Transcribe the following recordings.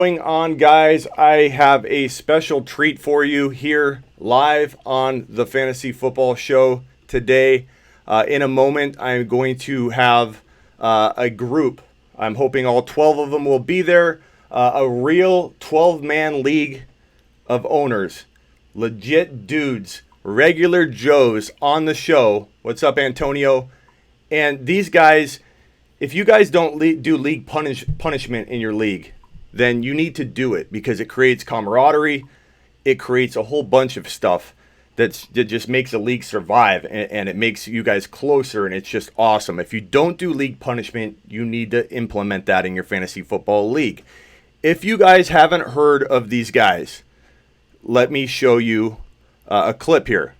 Going on, guys, I have a special treat for you here live on the Fantasy Football Show today. In a moment, I'm going to have a group. I'm hoping all 12 of them will be there. A real 12-man league of owners, legit dudes, regular Joes on the show. What's up, Antonio? And these guys, if you guys don't do league punishment in your league, then you need to do it because it creates camaraderie. It creates a whole bunch of stuff that just makes a league survive, and it makes you guys closer, and it's just awesome. If you don't do league punishment, you need to implement that in your fantasy football league. If you guys haven't heard of these guys, let me show you a clip here.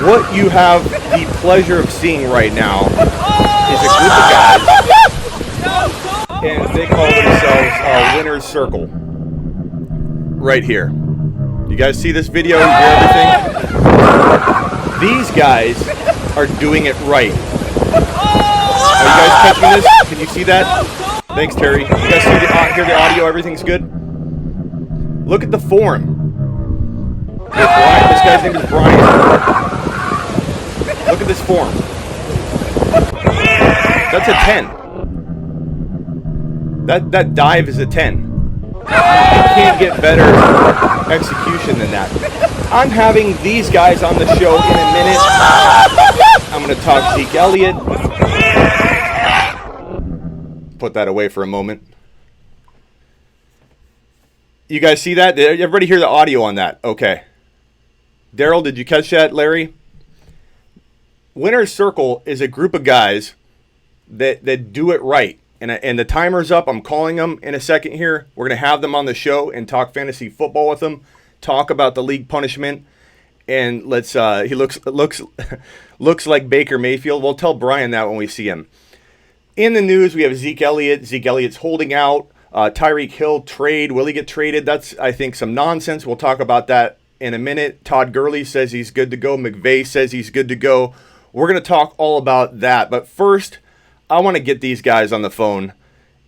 What you have the pleasure of seeing right now is a group of guys, and they call themselves Winner's Circle. Right here. You guys see this video? You hear everything? These guys are doing it right. Are you guys catching this? Can you see that? Thanks, Terry. You guys hear the audio? Everything's good? Look at the form. Brian, this guy's name is Brian. Look at this form. That's a 10. That dive is a 10. You can't get better execution than that. I'm having these guys on the show in a minute. I'm going to talk Zeke Elliott. Put that away for a moment. You guys see that? Did everybody hear the audio on that? Okay. Daryl, did you catch that, Larry? Winner's Circle is a group of guys that do it right. And the timer's up. I'm calling them in a second here. We're going to have them on the show and talk fantasy football with them, talk about the league punishment. And let's he looks like Baker Mayfield. We'll tell Brian that when we see him. In the news, we have Zeke Elliott. Zeke Elliott's holding out. Tyreek Hill trade. Will he get traded? That's, I think, some nonsense. We'll talk about that in a minute. Todd Gurley says he's good to go. McVay says he's good to go. We're going to talk all about that. But first, I want to get these guys on the phone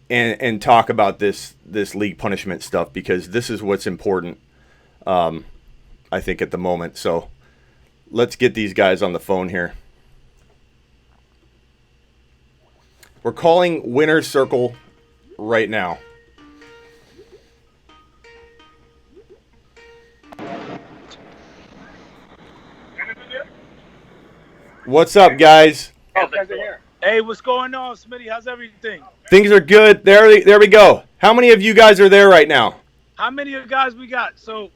and talk about this league punishment stuff because this is what's important, I think, at the moment. So let's get these guys on the phone here. We're calling Winner's Circle right now. What's up, guys? Hey, what's going on, Smitty? How's everything? Things are good. There we go. How many of you guys are there right now? How many of you guys we got? So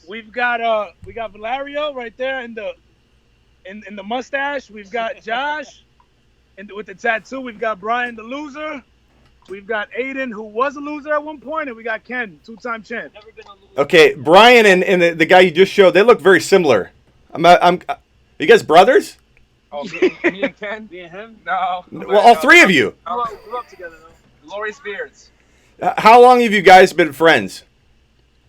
we've got Valerio right there in the mustache. We've got Josh with the tattoo. We've got Brian the loser. We've got Aiden, who was a loser at one point, and we got Ken, two-time champ. Okay, Brian and the guy you just showed, they look very similar. Are you guys brothers? Oh, me and Ken? Me and him? No. Well, all three of you. We grew up together, though. Glorious beards. How long have you guys been friends?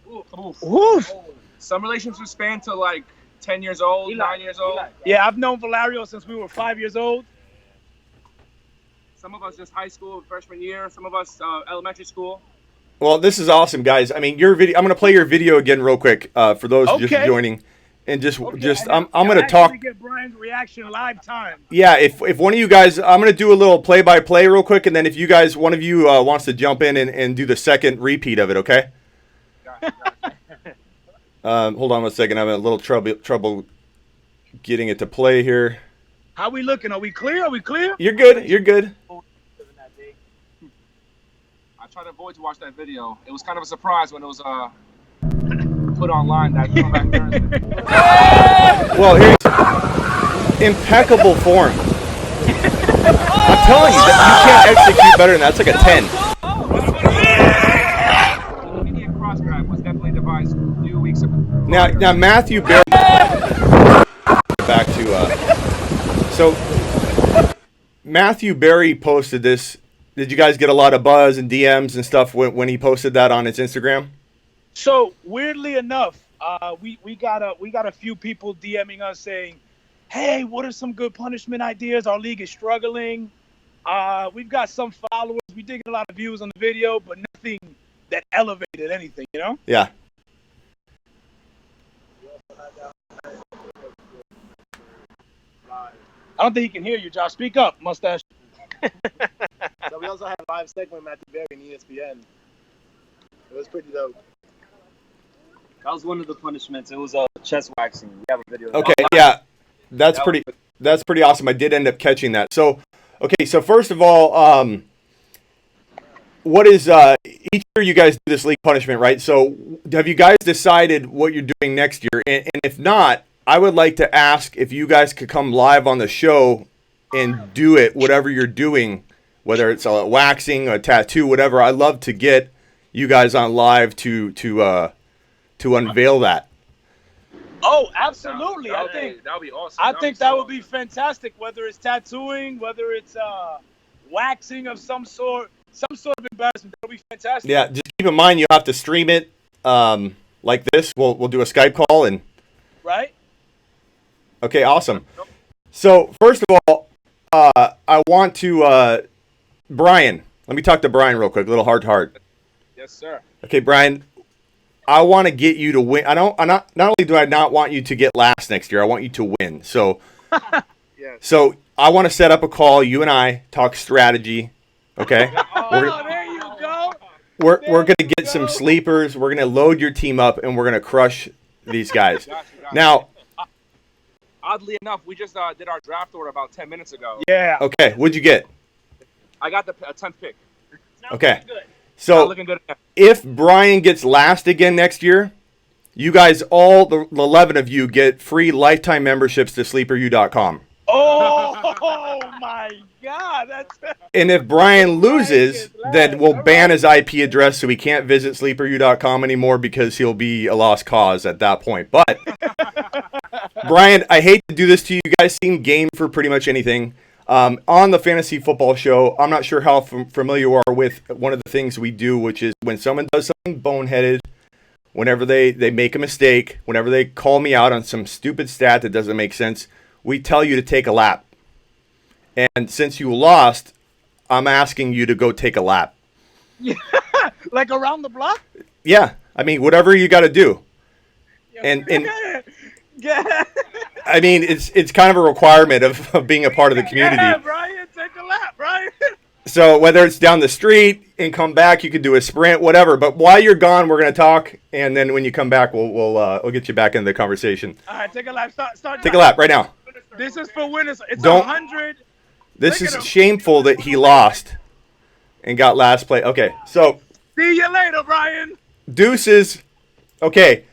Oof. Some relationships span to like 10 years old, 9 years old. Yeah, I've known Valerio since we were 5 years old. Some of us just high school, freshman year. Some of us elementary school. Well, this is awesome, guys. I mean, your video. I'm going to play your video again real quick for those just joining. And I'm going to talk. Get Brian's reaction live time. Yeah, if one of you guys, I'm going to do a little play-by-play real quick, and then if you guys, one of you wants to jump in and do the second repeat of it, okay? Hold on one second. I'm having a little trouble getting it to play here. How we looking? Are we clear? You're good. You're good. I tried to avoid to watch that video. It was kind of a surprise when it was put online that comeback Thursday. Well, here's impeccable form. I'm telling you, that you can't execute better than that. It's like a 10. The immediate cross grab was definitely devised a few weeks ago. Now Matthew Barry. Back to so Matthew Berry posted this. Did you guys get a lot of buzz and DMs and stuff when he posted that on his Instagram? So weirdly enough, we got a few people DMing us saying, hey, what are some good punishment ideas? Our league is struggling. We've got some followers. We did get a lot of views on the video, but nothing that elevated anything, you know? Yeah. I don't think he can hear you, Josh. Speak up, mustache. So we also had a live segment with Matthew Berry in ESPN. It was pretty dope. That was one of the punishments. It was chest waxing. We have a video. Okay, yeah. That's pretty awesome. I did end up catching that. So, okay, so first of all, what is each year you guys do this league punishment, right? So have you guys decided what you're doing next year? And if not, I would like to ask if you guys could come live on the show and do it, whatever you're doing, whether it's a waxing, a tattoo, whatever. I'd love to get you guys on live to unveil that. Oh, absolutely. That would be awesome. I think that would be fantastic, whether it's tattooing, whether it's waxing of some sort of embarrassment. That would be fantastic. Yeah, just keep in mind you have to stream it like this. We'll do a Skype call and. Right. Okay, awesome. So first of all, I want to Brian. Let me talk to Brian real quick. A little heart to heart. Yes, sir. Okay, Brian. I want to get you to win. Not only do I not want you to get last next year, I want you to win. So, Yes. so I want to set up a call. You and I talk strategy. Okay. There you go. We're gonna get some sleepers. We're gonna load your team up, and we're gonna crush these guys. Gotcha. Now, Oddly enough, we just did our draft order about 10 minutes ago. Yeah. okay, what'd you get? I got the 10th pick. Okay. Good. So Looking good. if Brian gets last again next year, you guys, all the 11 of you, get free lifetime memberships to sleeperu.com. Oh my God, that's. And if Brian loses, then we'll ban his IP address so he can't visit sleeperu.com anymore because he'll be a lost cause at that point. But, Brian, I hate to do this to you. You guys seem game for pretty much anything. On the Fantasy Football Show, I'm not sure how familiar you are with one of the things we do, which is when someone does something boneheaded, whenever they make a mistake, whenever they call me out on some stupid stat that doesn't make sense, we tell you to take a lap. And since you lost, I'm asking you to go take a lap. Like around the block? Yeah. I mean, whatever you got to do. And Yeah. I mean, it's kind of a requirement of being a part of the community. Yeah, Brian, take a lap, Brian. So whether it's down the street and come back, you could do a sprint, whatever. But while you're gone, we're going to talk, and then when you come back, we'll get you back into the conversation. All right, take a lap. Start. Take a lap right now. This is for winners. It's Don't- 100. This Look is at him. shameful that he lost and got last play. Okay, so See you later, Brian. deuces. Okay,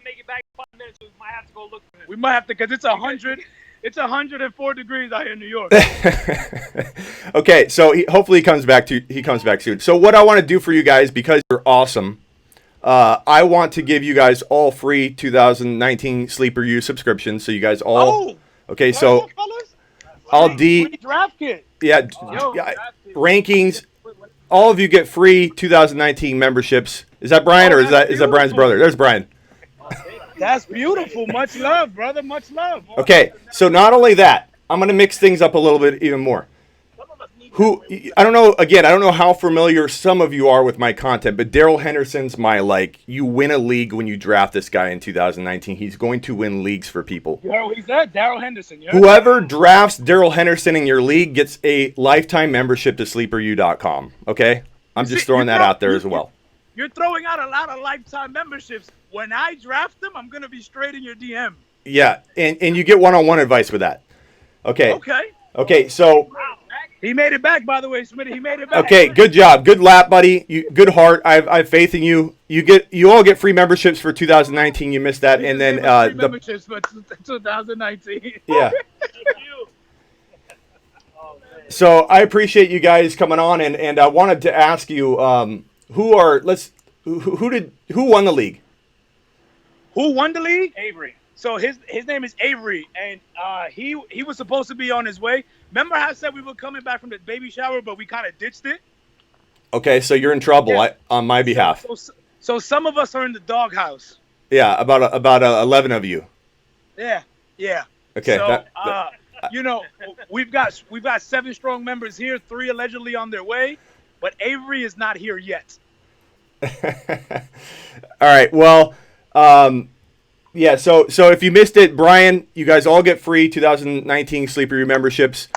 Make it back in 5 minutes. We might have to go look for him. We might have to, because it's 100. It's 104 degrees out here in New York. okay. So hopefully he comes back soon. So what I want to do for you guys, because you're awesome, I want to give you guys all free 2019 Sleeper U subscriptions. So you guys all. Oh. Okay, so I'll Free draft kit. yeah, rankings. All of you get free 2019 memberships. Is that Brian or is that Brian's brother? There's Brian. That's beautiful. Much love, brother. Much love. Okay, so not only that, I'm going to mix things up a little bit even more. I don't know, again, I don't know how familiar some of you are with my content, but Daryl Henderson's you win a league when you draft this guy in 2019. He's going to win leagues for people. He's that Daryl Henderson. Yeah? Whoever drafts Daryl Henderson in your league gets a lifetime membership to sleeperu.com, okay? I'm just throwing that out there as well. You're throwing out a lot of lifetime memberships. When I draft them, I'm going to be straight in your DM. Yeah, and you get one-on-one advice with that. Okay. Okay, so... He made it back, by the way, Smitty. He made it back. Okay, good job. Good lap, buddy. Good heart. I have faith in you. You all get free memberships for 2019. You missed that. And then free memberships for 2019. Yeah. So I appreciate you guys coming on, and I wanted to ask you who won the league? Who won the league? Avery. So his name is Avery, and he was supposed to be on his way. Remember how I said we were coming back from the baby shower, but we kind of ditched it? Okay, so you're in trouble on my behalf. So some of us are in the doghouse. Yeah, about 11 of you. Yeah. Okay. So, we've got 7 strong members here, 3 allegedly on their way, but Avery is not here yet. All right. Well, yeah. So if you missed it, Brian, you guys all get free 2019 Sleeper memberships.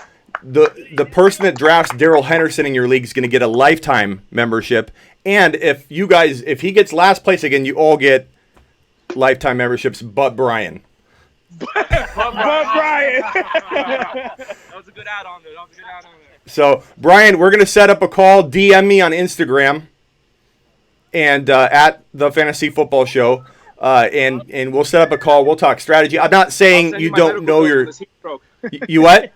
The person that drafts Darrell Henderson in your league is going to get a lifetime membership, and if he gets last place again, you all get lifetime memberships, but Brian. But Brian. That was a good add-on there. So, Brian, we're going to set up a call. DM me on Instagram and at the Fantasy Football Show, and we'll set up a call. We'll talk strategy. I'm not saying you don't know your... You what?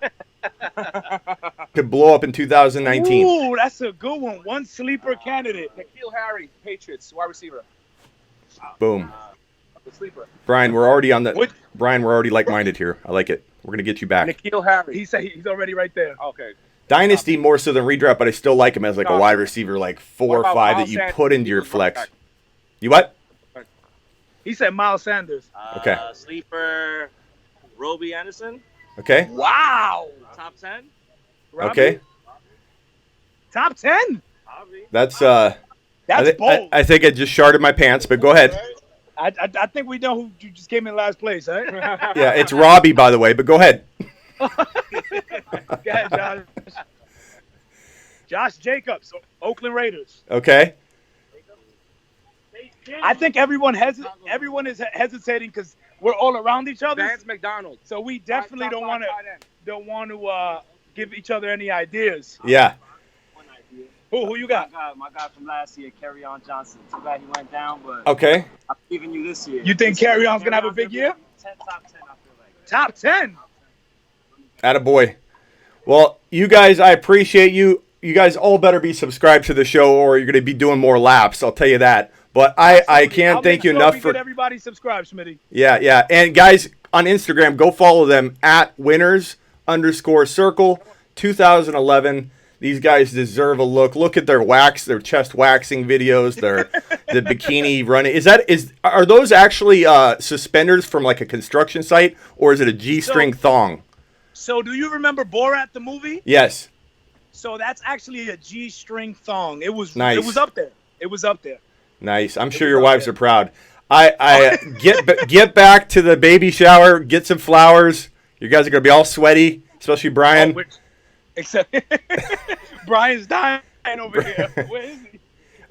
Could blow up in 2019. Ooh, that's a good one. One sleeper candidate. N'Keal Harry, Patriots, wide receiver. Boom. The sleeper. Brian, we're already like-minded here. I like it. We're going to get you back. N'Keal Harry. He said he's already right there. Okay. Dynasty more so than redraft, but I still like him as like a wide receiver, like 4 or 5 that you put into your flex. You what? He said Miles Sanders. Okay. Sleeper, Roby Anderson. Okay. Wow. Top 10. Robbie? Okay. Top 10. That's bold. I think I just sharded my pants, but go ahead. I think we know who just came in last place, right? Yeah, it's Robbie, by the way, but go ahead. Go ahead, Josh. Josh Jacobs, Oakland Raiders. Okay. I think everyone is hesitating because we're all around each other. Vance McDonald. So we definitely don't want to give each other any ideas. Yeah. Who you got? My guy from last year, Kerryon Johnson. Too bad he went down, but Okay. I'm giving you this year. You think Kerryon's going to have a big year? Top 10, I feel like. Top 10. Attaboy. Well, you guys, I appreciate you. You guys all better be subscribed to the show or you're going to be doing more laps. I'll tell you that. But I can't thank you enough for everybody subscribe, Smitty. Yeah. And guys on Instagram, go follow them at winners_circle 2011. These guys deserve a look. Look at their chest waxing videos, the bikini running. Are those actually suspenders from like a construction site, or is it a G-string thong? So do you remember Borat the movie? Yes. So that's actually a G-string thong. It was nice. It was up there. It was up there. Nice. I'm sure your wives are proud. I get back to the baby shower, get some flowers. You guys are gonna be all sweaty, especially Brian. Except Brian's dying over here. Where is he?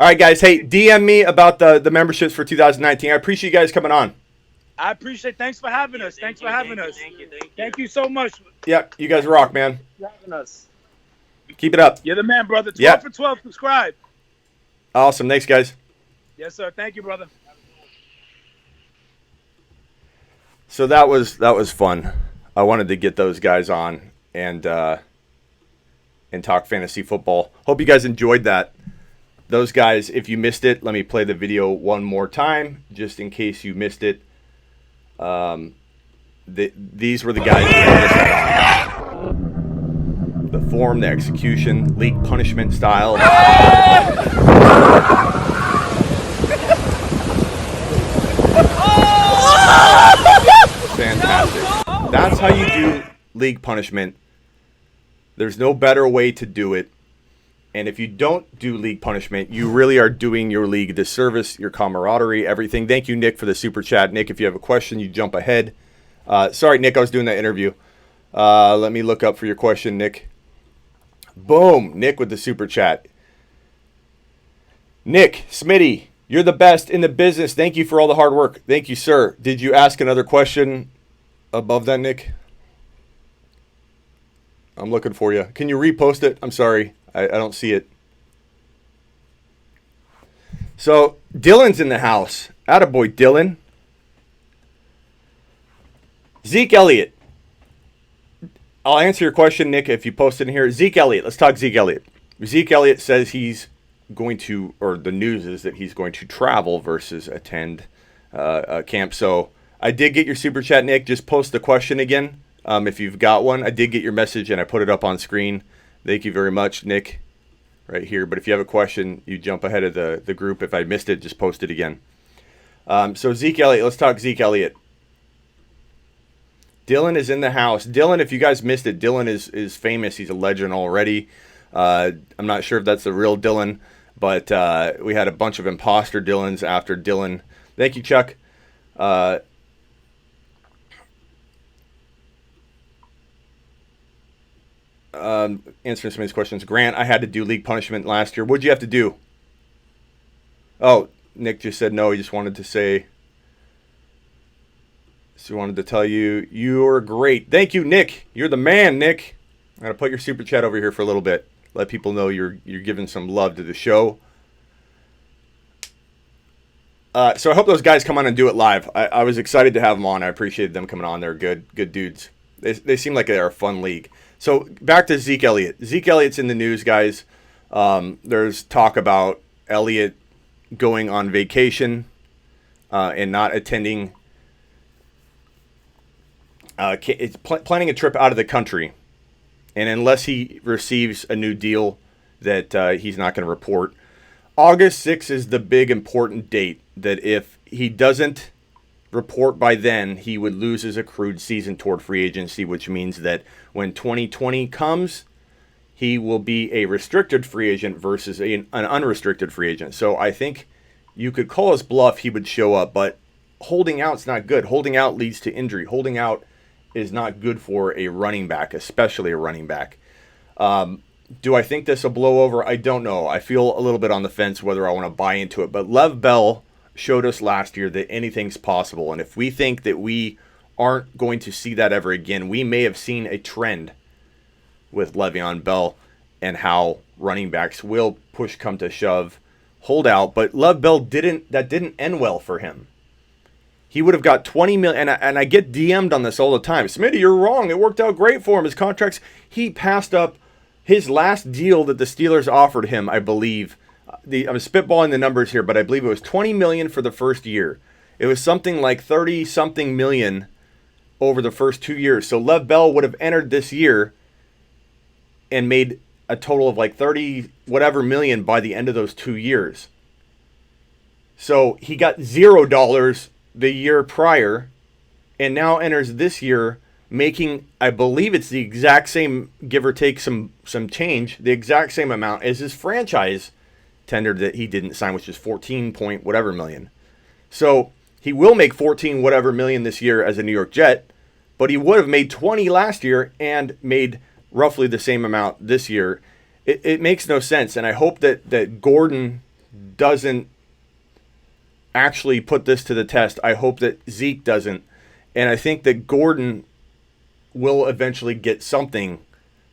All right, guys. Hey, DM me about the memberships for 2019. I appreciate you guys coming on. I appreciate. Thanks for having us. Thank you so much. Yep, you guys rock, man. For having us. Keep it up. You're the man, brother. 12 for 12. Subscribe. Awesome. Thanks, guys. Yes, sir. Thank you, brother. So that was fun. I wanted to get those guys on and talk fantasy football. Hope you guys enjoyed that. Those guys, if you missed it, let me play the video one more time, just in case you missed it. These were the guys who missed it. The form, the execution, league punishment style. Fantastic. That's how you do league punishment. There's no better way to do it. And if you don't do league punishment, you really are doing your league a disservice, your camaraderie, everything. Thank you, Nick, for the super chat. Nick, if you have a question, you jump ahead. Sorry, Nick, I was doing that interview. Let me look up for your question, Nick. Boom, Nick with the super chat. Nick, Smitty, you're the best in the business. Thank you for all the hard work. Thank you, sir. Did you ask another question above that, Nick? I'm looking for you. Can you repost it? I'm sorry. I don't see it. So, Dylan's in the house. Attaboy, Dylan. Zeke Elliott. I'll answer your question, Nick, if you post it in here. Zeke Elliott. Let's talk Zeke Elliott. Zeke Elliott says he's going to, or the news is that he's going to travel versus attend camp. So, I did get your super chat, Nick. Just post the question again. If you've got one, I did get your message and I put it up on screen. Thank you very much, Nick, right here. But if you have a question, you jump ahead of the group. If I missed it, just post it again. So Zeke Elliott, let's talk Zeke Elliott. Dylan is in the house. Dylan, if you guys missed it, Dylan is famous. He's a legend already. I'm not sure if that's the real Dylan, but we had a bunch of imposter Dylans after Dylan. Thank you, Chuck. Answering some of these questions. Grant, I had to do league punishment last year. What'd you have to do? Oh, Nick just said no. He just wanted to say... So wanted to tell you, you're great. Thank you, Nick. You're the man, Nick. I'm going to put your super chat over here for a little bit. Let people know you're giving some love to the show. So I hope those guys come on and do it live. I was excited to have them on. I appreciated them coming on. They're good dudes. They seem like they're a fun league. So back to Zeke Elliott. Zeke Elliott's in the news, guys. There's talk about Elliott going on vacation and not attending. It's planning a trip out of the country. And unless he receives a new deal that he's not going to report. August 6th is the big important date that if he doesn't report by then, he would lose his accrued season toward free agency, which means that when 2020 comes, he will be a restricted free agent versus an unrestricted free agent. So I think you could call his bluff, he would show up, but holding out's not good. Holding out leads to injury. Holding out is not good for a running back, especially a running back. Do I think this will blow over? I don't know. I feel a little bit on the fence whether I want to buy into it. But Lev Bell showed us last year that anything's possible. And if we think that we aren't going to see that ever again, we may have seen a trend with Le'Veon Bell and how running backs will push come to shove, hold out. But Lev Bell didn't end well for him. He would have got $20 million, and I get DM'd on this all the time. Smitty, you're wrong. It worked out great for him. His contracts, he passed up his last deal that the Steelers offered him, I believe. I'm spitballing the numbers here, but I believe it was $20 million for the first year. It was something like 30-something million over the first 2 years. So Lev Bell would have entered this year and made a total of like 30 whatever million by the end of those 2 years. So he got $0 the year prior and now enters this year making, I believe it's the exact same, give or take some change, the exact same amount as his franchise tender that he didn't sign, which is 14 point whatever million. So he will make 14 whatever million this year as a New York Jet, but he would have made 20 last year and made roughly the same amount this year. It makes no sense, and I hope that Gordon doesn't actually put this to the test. I hope that Zeke doesn't, and I think that Gordon will eventually get something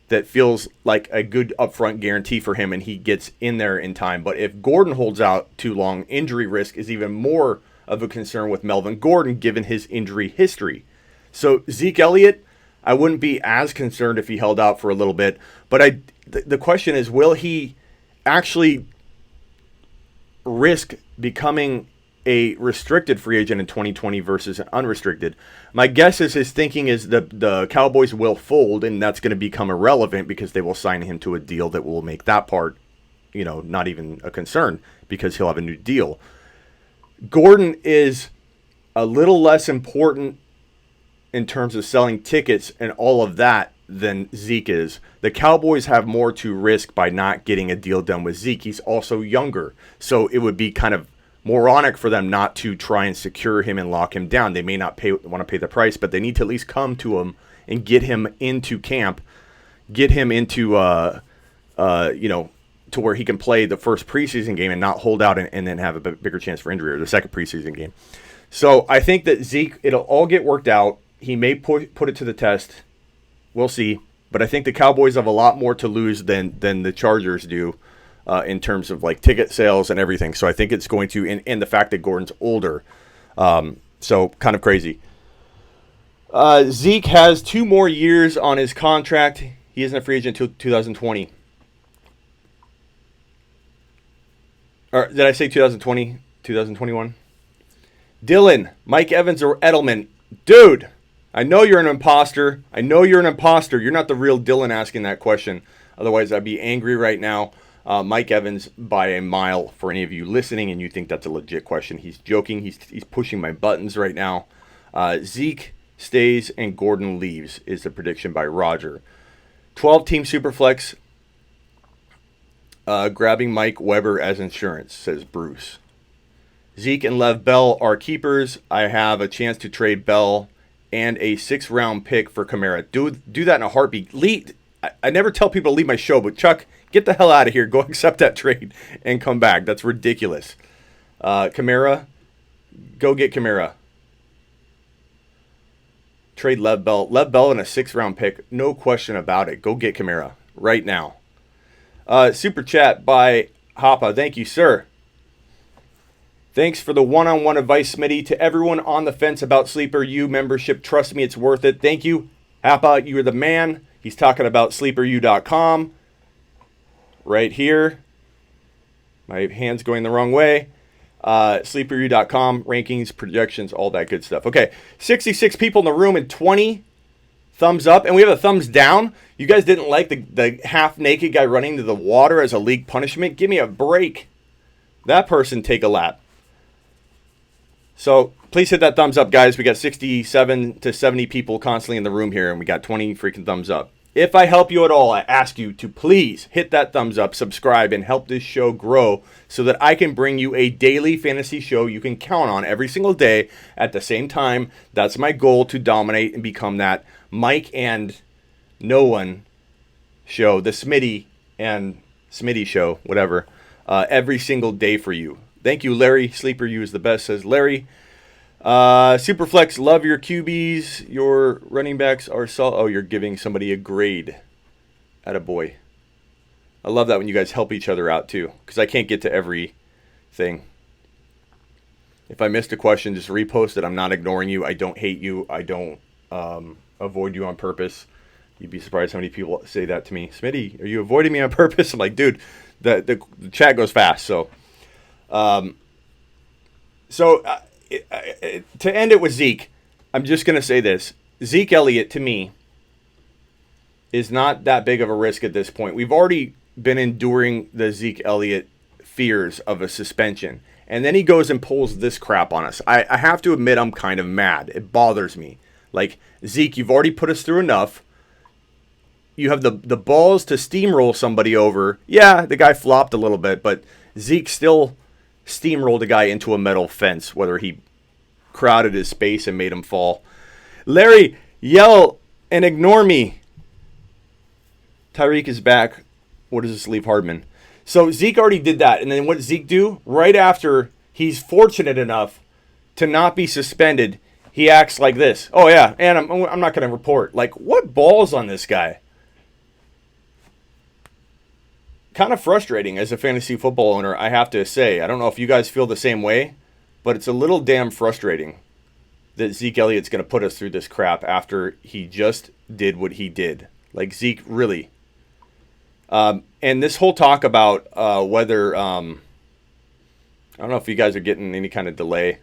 that feels like a good upfront guarantee for him and he gets in there in time. But if Gordon holds out too long, injury risk is even more of a concern with Melvin Gordon given his injury history. So Zeke Elliott, I wouldn't be as concerned if he held out for a little bit. But the question is, will he actually risk becoming a restricted free agent in 2020 versus an unrestricted? My guess is his thinking is the Cowboys will fold and that's going to become irrelevant because they will sign him to a deal that will make that part, not even a concern because he'll have a new deal. Gordon is a little less important in terms of selling tickets and all of that than Zeke is. The Cowboys have more to risk by not getting a deal done with Zeke. He's also younger, so it would be kind of moronic for them not to try and secure him and lock him down. They may not want to pay the price, but they need to at least come to him and get him into camp, get him into to where he can play the first preseason game and not hold out and then have a bigger chance for injury, or the second preseason game. So I think that Zeke, it'll all get worked out. He may put it to the test. We'll see. But I think the Cowboys have a lot more to lose than the Chargers do. In terms of like ticket sales and everything. So I think it's going to, and the fact that Gordon's older. So kind of crazy. Zeke has 2 more years on his contract. He isn't a free agent until 2020. Or did I say 2020? 2021? Dylan, Mike Evans or Edelman? Dude, I know you're an imposter. You're not the real Dylan asking that question. Otherwise, I'd be angry right now. Mike Evans by a mile for any of you listening and you think that's a legit question. He's joking. He's pushing my buttons right now. Zeke stays and Gordon leaves is the prediction by Roger. 12-team Superflex, grabbing Mike Weber as insurance, says Bruce. Zeke and Lev Bell are keepers. I have a chance to trade Bell and a 6th-round pick for Kamara. Do that in a heartbeat. I never tell people to leave my show, but Chuck, get the hell out of here. Go accept that trade and come back. That's ridiculous. Kamara, go get Kamara. Trade Lev Bell. Lev Bell and a 6th-round pick. No question about it. Go get Kamara right now. Super chat by Hoppa. Thank you, sir. Thanks for the one-on-one advice, Smitty. To everyone on the fence about Sleeper U membership, trust me, it's worth it. Thank you. Hoppa, you're the man. He's talking about sleeperu.com. Right here. My hand's going the wrong way. Sleeperu.com, rankings, projections, all that good stuff. Okay, 66 people in the room and 20 thumbs up. And we have a thumbs down. You guys didn't like the half-naked guy running to the water as a league punishment? Give me a break. That person take a lap. So please hit that thumbs up, guys. We got 67 to 70 people constantly in the room here, and we got 20 freaking thumbs up. If I help you at all, I ask you to please hit that thumbs up, subscribe, and help this show grow so that I can bring you a daily fantasy show you can count on every single day at the same time. That's my goal, to dominate and become that Mike and no one show, the Smitty and Smitty show, whatever, every single day for you. Thank you, Larry. Sleeper U is the best, says Larry. Superflex, love your QBs. Your running backs are oh, you're giving somebody a grade. Attaboy. I love that when you guys help each other out, too, because I can't get to everything. If I missed a question, just repost it. I'm not ignoring you. I don't hate you. I don't avoid you on purpose. You'd be surprised how many people say that to me. Smitty, are you avoiding me on purpose? I'm like, dude, the chat goes fast, so... to end it with Zeke, I'm just going to say this. Zeke Elliott, to me, is not that big of a risk at this point. We've already been enduring the Zeke Elliott fears of a suspension. And then he goes and pulls this crap on us. I have to admit I'm kind of mad. It bothers me. Like, Zeke, you've already put us through enough. You have the balls to steamroll somebody over. Yeah, the guy flopped a little bit, but Zeke still steamrolled a guy into a metal fence, whether he crowded his space and made him fall. Larry, yell and ignore me. Tyreek is back. What does this leave Hardman? So Zeke already did that. And then what did Zeke do? Right after he's fortunate enough to not be suspended, he acts like this. Oh, yeah, and I'm not going to report. Like, what balls on this guy? Kind of frustrating as a fantasy football owner, I have to say. I don't know if you guys feel the same way, but it's a little damn frustrating that Zeke Elliott's going to put us through this crap after he just did what he did. Like, Zeke, really. And this whole talk about whether... I don't know if you guys are getting any kind of delay.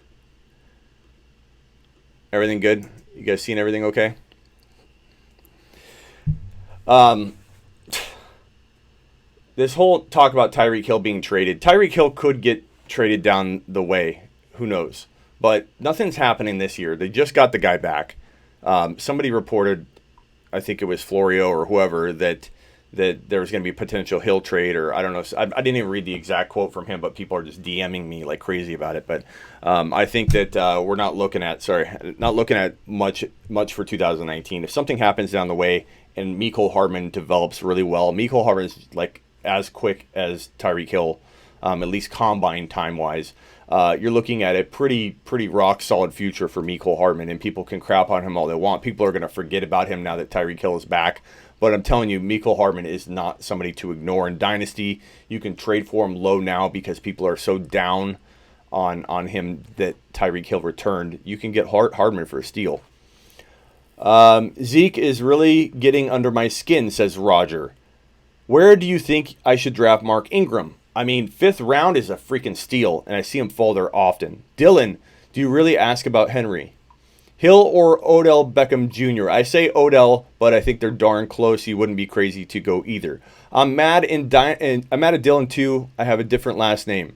Everything good? You guys seen everything okay? This whole talk about Tyreek Hill being traded. Tyreek Hill could get traded down the way. Who knows? But nothing's happening this year. They just got the guy back. Somebody reported, I think it was Florio or whoever, that there was going to be a potential Hill trade, or I don't know. I didn't even read the exact quote from him, but people are just DMing me like crazy about it. But I think that we're not looking at much for 2019. If something happens down the way and Mecole Hardman develops really well, Mecole Hardman's like as quick as Tyreek Hill, at least combine time-wise. You're looking at a pretty rock-solid future for Mecole Hardman, and people can crap on him all they want. People are going to forget about him now that Tyreek Hill is back. But I'm telling you, Mecole Hardman is not somebody to ignore. In Dynasty, you can trade for him low now because people are so down on him that Tyreek Hill returned. You can get Hardman for a steal. Zeke is really getting under my skin, says Roger. Where do you think I should draft Mark Ingram? I mean, 5th round is a freaking steal, and I see him fall there often. Dylan, do you really ask about Henry? Hill or Odell Beckham Jr.? I say Odell, but I think they're darn close. You wouldn't be crazy to go either. I'm mad at Dylan too. I have a different last name.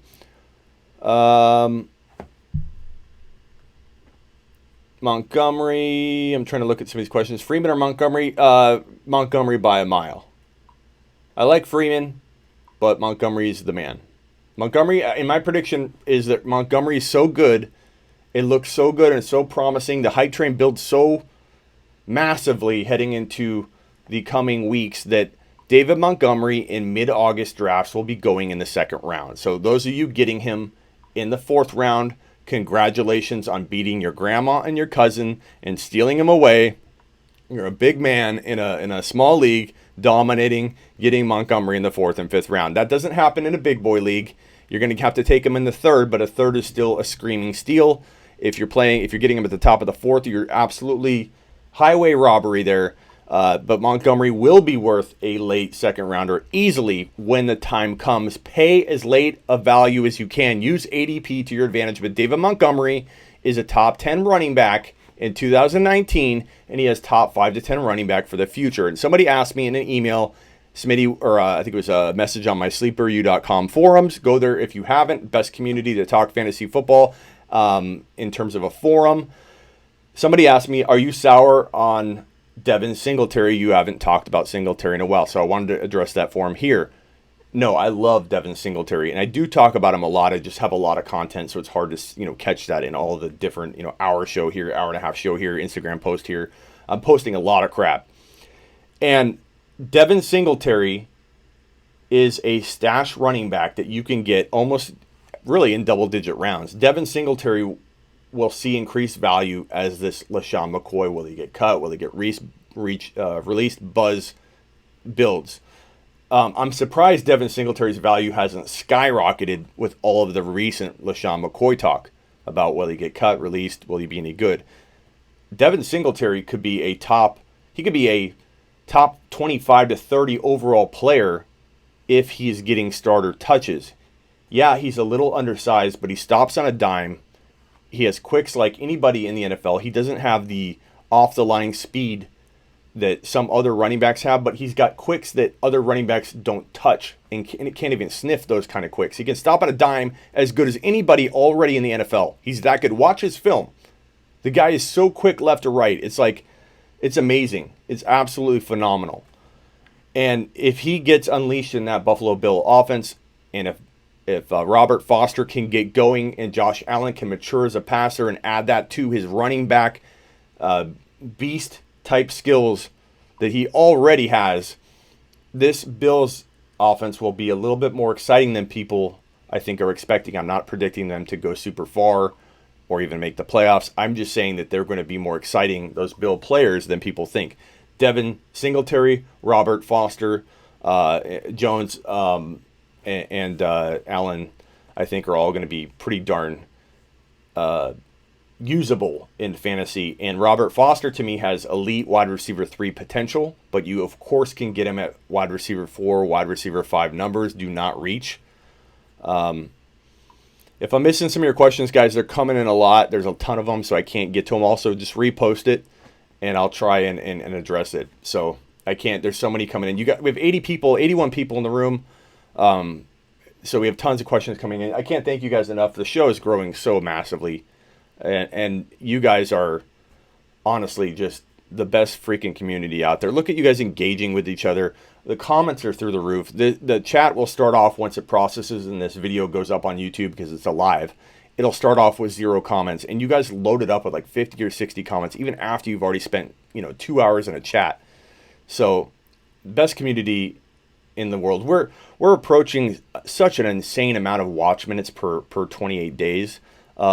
Montgomery. I'm trying to look at some of these questions. Freeman or Montgomery? Montgomery by a mile. I like Freeman, but Montgomery is the man. Montgomery, in my prediction, is that Montgomery is so good. It looks so good and so promising. The hype train builds so massively heading into the coming weeks that David Montgomery in mid-August drafts will be going in the second round. So those of you getting him in the fourth round, congratulations on beating your grandma and your cousin and stealing him away. You're a big man in a small league, dominating, getting Montgomery in the fourth and fifth round. That doesn't happen in a big boy league. You're going to have to take him in the third, but a third is still a screaming steal. If you're getting him at the top of the fourth, you're absolutely highway robbery there. But Montgomery will be worth a late second rounder easily when the time comes. Pay as late a value as you can. Use ADP to your advantage. But David Montgomery is a top 10 running back in 2019, and he has top 5 to 10 running back for the future. And somebody asked me in an email, Smitty, or I think it was a message on my sleeperu.com forums. Go there if you haven't. Best community to talk fantasy football in terms of a forum. Somebody asked me, are you sour on Devin Singletary? You haven't talked about Singletary in a while, so I wanted to address that for him here. No, I love Devin Singletary, and I do talk about him a lot. I just have a lot of content, so it's hard to catch that in all the different hour show here, hour and a half show here, Instagram post here. I'm posting a lot of crap, and Devin Singletary is a stash running back that you can get almost really in double-digit rounds. Devin Singletary will see increased value as this LaShawn McCoy, will he get cut, will he get released, buzz builds. I'm surprised Devin Singletary's value hasn't skyrocketed with all of the recent LaShawn McCoy talk about will he get cut, released, will he be any good. Devin Singletary could be a top 25 to 30 overall player if he's getting starter touches. Yeah, he's a little undersized, but he stops on a dime. He has quicks like anybody in the NFL. He doesn't have the off-the-line speed that some other running backs have, but he's got quicks that other running backs don't touch and can't even sniff those kind of quicks. He can stop on a dime as good as anybody already in the NFL. He's that good. Watch his film. The guy is so quick left to right. It's amazing. It's absolutely phenomenal. And if he gets unleashed in that Buffalo Bill offense, and if Robert Foster can get going and Josh Allen can mature as a passer and add that to his running back beast type skills that he already has, this Bills offense will be a little bit more exciting than people I think are expecting. I'm not predicting them to go super far or even make the playoffs. I'm just saying that they're going to be more exciting, those Bill players, than people think. Devin Singletary, Robert Foster, Jones, and Allen, I think, are all going to be pretty darn usable in fantasy. And Robert Foster, to me, has elite wide receiver 3 potential, but you, of course, can get him at wide receiver 4, wide receiver 5 numbers. Do not reach. If I'm missing some of your questions, guys, they're coming in a lot. There's a ton of them, so I can't get to them. Also, just repost it, and I'll try and address it. So I can't. There's so many coming in. We have 81 people in the room. So we have tons of questions coming in. I can't thank you guys enough. The show is growing so massively, and you guys are honestly just the best freaking community out there. Look at you guys engaging with each other. The comments are through the roof. The chat will start off once it processes and this video goes up on YouTube because it's a live. It'll start off with 0 comments, and you guys load it up with like 50 or 60 comments even after you've already spent 2 hours in a chat. So best community in the world. We're approaching such an insane amount of watch minutes per 28 days.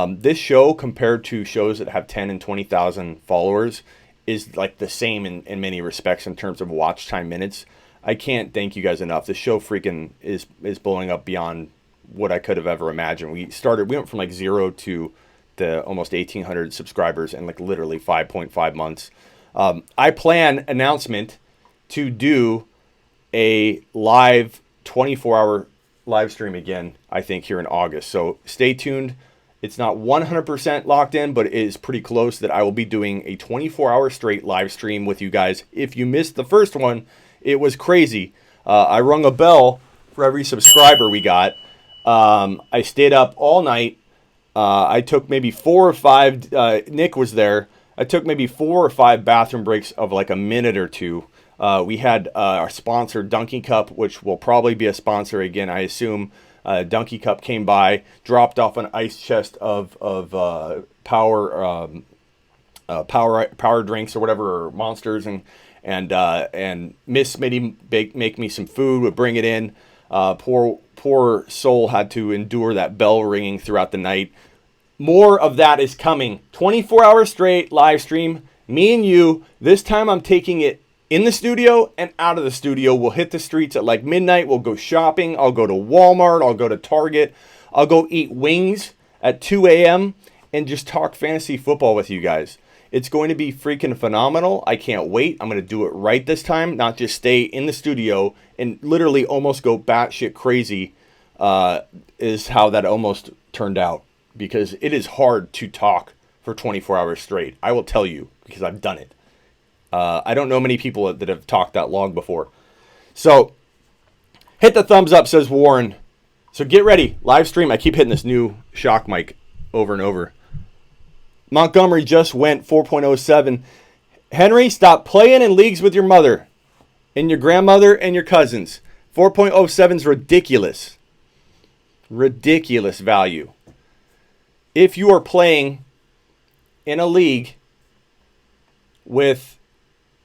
This show, compared to shows that have 10 and 20,000 followers, is like the same in many respects in terms of watch time minutes. I can't thank you guys enough. The show freaking is blowing up beyond what I could have ever imagined. We went from like 0 to the almost 1,800 subscribers in like literally 5.5 months. I plan announcement to do a live 24-hour live stream again, I think, here in August. So stay tuned. It's not 100% locked in, but it is pretty close that I will be doing a 24-hour straight live stream with you guys. If you missed the first one, it was crazy. I rung a bell for every subscriber we got. I stayed up all night. I took maybe 4 or 5. Nick was there. I took maybe 4 or 5 bathroom breaks of like a minute or two. We had our sponsor, Donkey Cup, which will probably be a sponsor again, I assume. Donkey Cup came by, dropped off an ice chest of power drinks or whatever, or Monsters, and Miss made him make me some food, would bring it in. Poor soul had to endure that bell ringing throughout the night. More of that is coming. 24 hours straight live stream. Me and you. This time I'm taking it in the studio and out of the studio. We'll hit the streets at like midnight. We'll go shopping. I'll go to Walmart. I'll go to Target. I'll go eat wings at 2 a.m. and just talk fantasy football with you guys. It's going to be freaking phenomenal. I can't wait. I'm going to do it right this time, not just stay in the studio and literally almost go batshit crazy, is how that almost turned out. Because it is hard to talk for 24 hours straight. I will tell you, because I've done it. I don't know many people that have talked that long before. So, hit the thumbs up, says Warren. So get ready. Live stream. I keep hitting this new shock mic over and over. Montgomery just went 4.07. Henry, stop playing in leagues with your mother and your grandmother and your cousins. 4.07 is ridiculous. Ridiculous value. If you are playing in a league with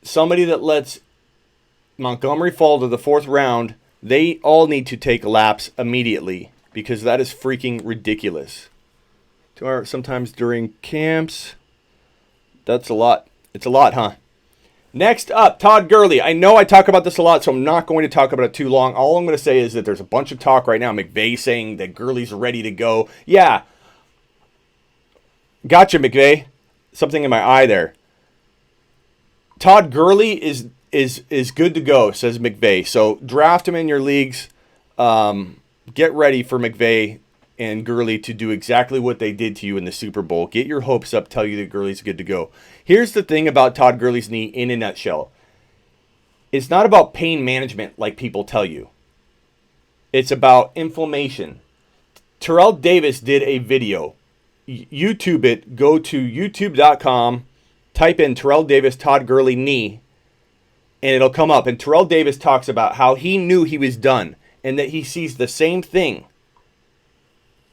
somebody that lets Montgomery fall to the 4th round, they all need to take laps immediately because that is freaking ridiculous. Sometimes during camps, that's a lot. It's a lot, huh? Next up, Todd Gurley. I know I talk about this a lot, so I'm not going to talk about it too long. All I'm going to say is that there's a bunch of talk right now. McVay saying that Gurley's ready to go. Yeah. Gotcha, McVay. Something in my eye there. Todd Gurley is good to go, says McVay. So draft him in your leagues. Get ready for McVay and Gurley to do exactly what they did to you in the Super Bowl. Get your hopes up, tell you that Gurley's good to go. Here's the thing about Todd Gurley's knee in a nutshell. It's not about pain management like people tell you. It's about inflammation. Terrell Davis did a video. YouTube it. Go to youtube.com. Type in Terrell Davis, Todd Gurley knee, and it'll come up. And Terrell Davis talks about how he knew he was done and that he sees the same thing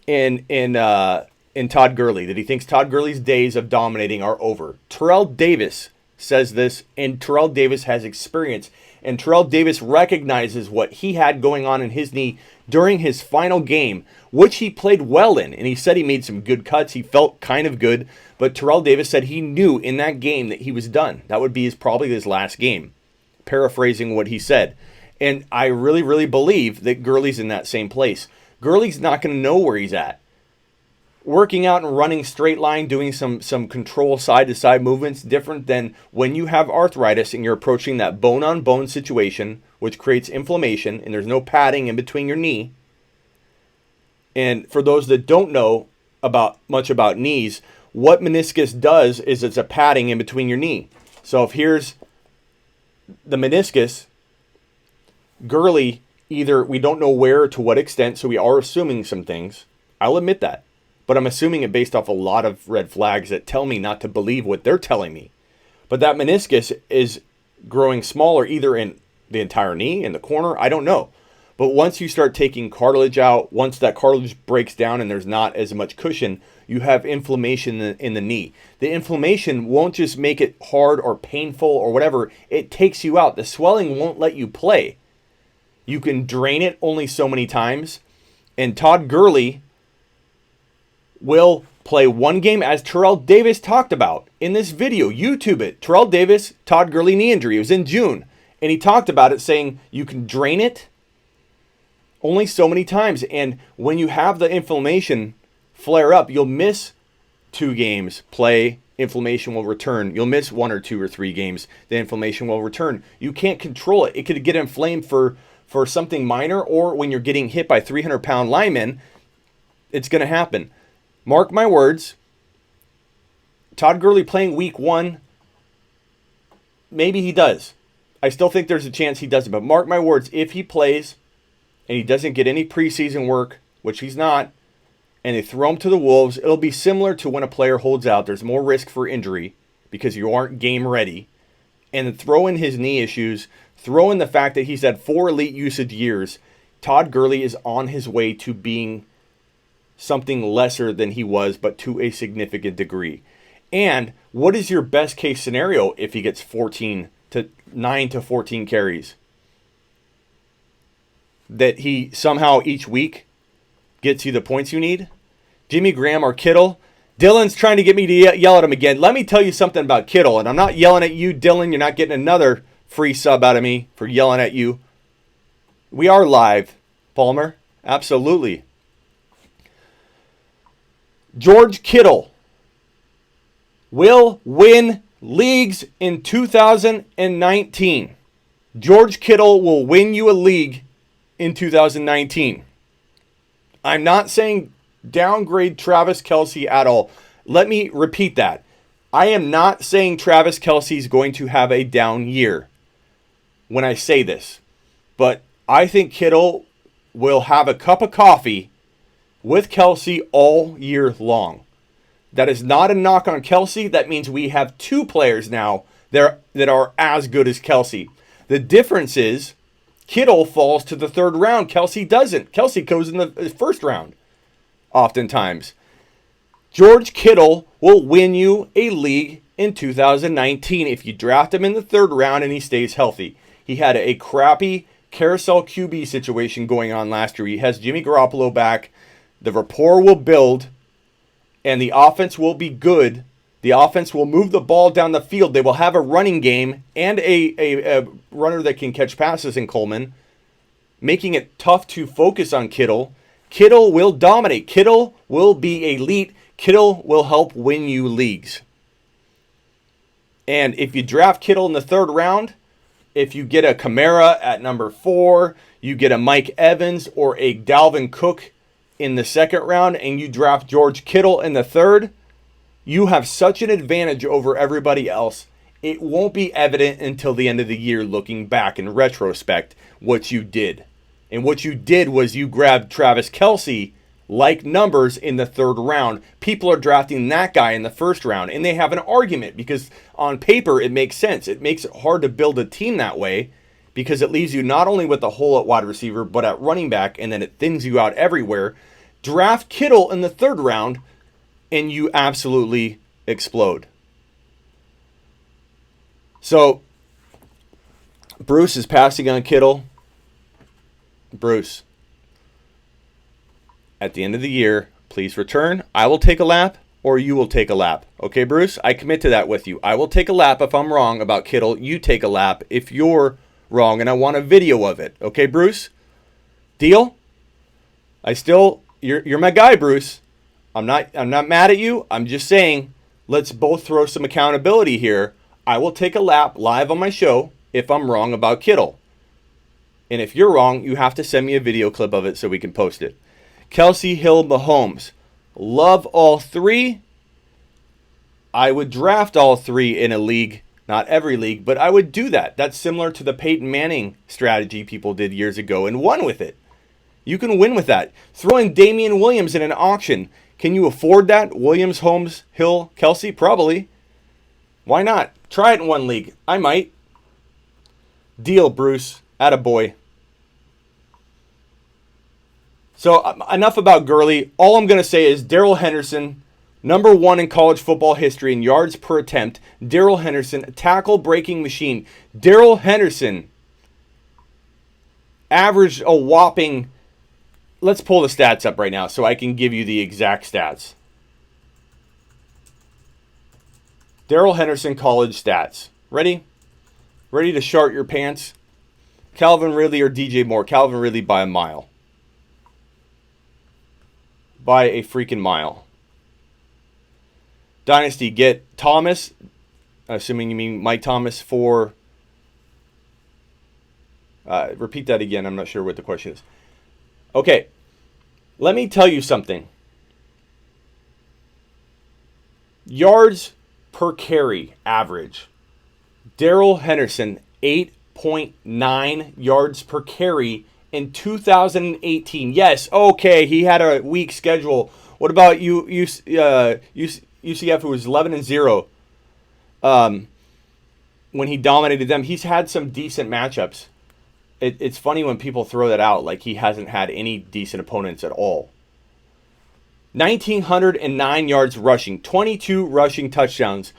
in Todd Gurley, that he thinks Todd Gurley's days of dominating are over. Terrell Davis says this, and Terrell Davis has experience. And Terrell Davis recognizes what he had going on in his knee during his final game, which he played well in. And he said he made some good cuts. He felt kind of good. But Terrell Davis said he knew in that game that he was done. That would be probably his last game, paraphrasing what he said. And I really, really believe that Gurley's in that same place. Gurley's not going to know where he's at. Working out and running straight line, doing some control side-to-side movements, different than when you have arthritis and you're approaching that bone-on-bone situation, which creates inflammation, and there's no padding in between your knee. And for those that don't know much about knees, what meniscus does is it's a padding in between your knee. So if here's the meniscus, Gurley, either we don't know where or to what extent, so we are assuming some things. I'll admit that. But I'm assuming it based off a lot of red flags that tell me not to believe what they're telling me. But that meniscus is growing smaller either in the entire knee, in the corner, I don't know. But once you start taking cartilage out, once that cartilage breaks down and there's not as much cushion, you have inflammation in the knee. The inflammation won't just make it hard or painful or whatever. It takes you out. The swelling won't let you play. You can drain it only so many times. And Todd Gurley will play one game, as Terrell Davis talked about in this video. YouTube it. Terrell Davis, Todd Gurley knee injury. It was in June. And he talked about it, saying you can drain it only so many times. And when you have the inflammation flare up, you'll miss 2 games play. Inflammation will return. You'll miss 1 or 2 or 3 games. The inflammation will return. You can't control it. It could get inflamed for something minor, or when you're getting hit by 300-pound linemen, it's going to happen. Mark my words, Todd Gurley playing week 1, maybe he does. I still think there's a chance he doesn't. But mark my words, if he plays and he doesn't get any preseason work, which he's not, and they throw him to the Wolves, it'll be similar to when a player holds out. There's more risk for injury. because you aren't game ready, and then throw in his knee issues, throw in the fact that he's had 4 elite usage years, Todd Gurley is on his way to being something lesser than he was, but to a significant degree. And what is your best case scenario if he gets 9 to 14 carries? That he somehow each week gets you the points you need? Jimmy Graham or Kittel? Dylan's trying to get me to yell at him again. Let me tell you something about Kittel, and I'm not yelling at you, Dylan. You're not getting another free sub out of me for yelling at you. We are live, Palmer. Absolutely. George Kittle will win leagues in 2019. George Kittle will win you a league in 2019. I'm not saying downgrade Travis Kelce at all. Let me repeat that. I am not saying Travis Kelce is going to have a down year when I say this. But I think Kittle will have a cup of coffee with Kelce all year long. That is not a knock on Kelce. That means we have 2 players now that are as good as Kelce. The difference is Kittle falls to the 3rd round. Kelce doesn't. Kelce goes in the 1st round oftentimes. George Kittle will win you a league in 2019 if you draft him in the 3rd round and he stays healthy. He had a crappy carousel QB situation going on last year. He has Jimmy Garoppolo back. The rapport will build, and the offense will be good. The offense will move the ball down the field. They will have a running game and a runner that can catch passes in Coleman, making it tough to focus on Kittle. Kittle will dominate. Kittle will be elite. Kittle will help win you leagues. And if you draft Kittle in the 3rd round, if you get a Kamara at number 4, you get a Mike Evans or a Dalvin Cook in the 2nd round, and you draft George Kittle in the 3rd, you have such an advantage over everybody else. It won't be evident until the end of the year looking back in retrospect what you did. And what you did was you grabbed Travis Kelce like numbers in the 3rd round. People are drafting that guy in the 1st round, and they have an argument because on paper it makes sense. It makes it hard to build a team that way because it leaves you not only with a hole at wide receiver, but at running back, and then it thins you out everywhere. Draft Kittle in the 3rd round, and you absolutely explode. So, Bruce is passing on Kittle. Bruce, at the end of the year, please return. I will take a lap, or you will take a lap. Okay, Bruce? I commit to that with you. I will take a lap if I'm wrong about Kittle. You take a lap if you're wrong, and I want a video of it. Okay, Bruce? Deal? You're my guy, Bruce. I'm not mad at you. I'm just saying, let's both throw some accountability here. I will take a lap live on my show if I'm wrong about Kittle. And if you're wrong, you have to send me a video clip of it so we can post it. Kelce, Hill, Mahomes. Love all 3. I would draft all 3 in a league. Not every league, but I would do that. That's similar to the Peyton Manning strategy people did years ago and won with it. You can win with that. Throw in Damian Williams in an auction. Can you afford that? Williams, Holmes, Hill, Kelce? Probably. Why not? Try it in one league. I might. Deal, Bruce. Attaboy. So, enough about Gurley. All I'm going to say is Darrell Henderson, number 1 in college football history in yards per attempt. Darrell Henderson, a tackle-breaking machine. Darrell Henderson averaged a whopping... Let's pull the stats up right now so I can give you the exact stats. Darrell Henderson college stats. Ready? Ready to shart your pants? Calvin Ridley or DJ Moore? Calvin Ridley by a mile. By a freaking mile. Dynasty, get Thomas, assuming you mean Mike Thomas, for... repeat that again. I'm not sure what the question is. Okay, let me tell you something. Yards per carry average. Darrell Henderson, 8.9 yards per carry in 2018. Yes, okay, he had a weak schedule. What about UCF, who was 11-0? when he dominated them. He's had some decent matchups. It's funny when people throw that out, like he hasn't had any decent opponents at all. 1,909 yards rushing, 22 rushing touchdowns,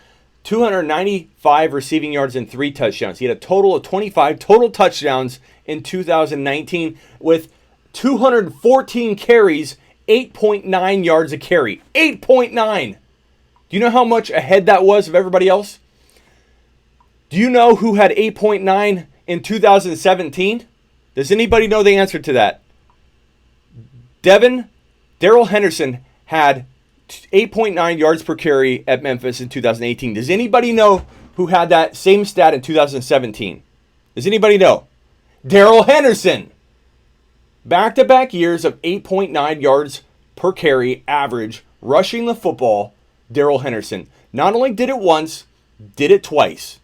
295 receiving yards, and 3 touchdowns. He had a total of 25 total touchdowns in 2019 with 214 carries, 8.9 yards a carry. 8.9! Do you know how much ahead that was of everybody else? Do you know who had 8.9 in 2017? Does anybody know the answer to that? Darrell Henderson had 8.9 yards per carry at Memphis in 2018. Does anybody know who had that same stat in 2017? Does anybody know? Darrell Henderson. Back-to-back years of 8.9 yards per carry average rushing the football, Darrell Henderson. Not only did it once, did it twice.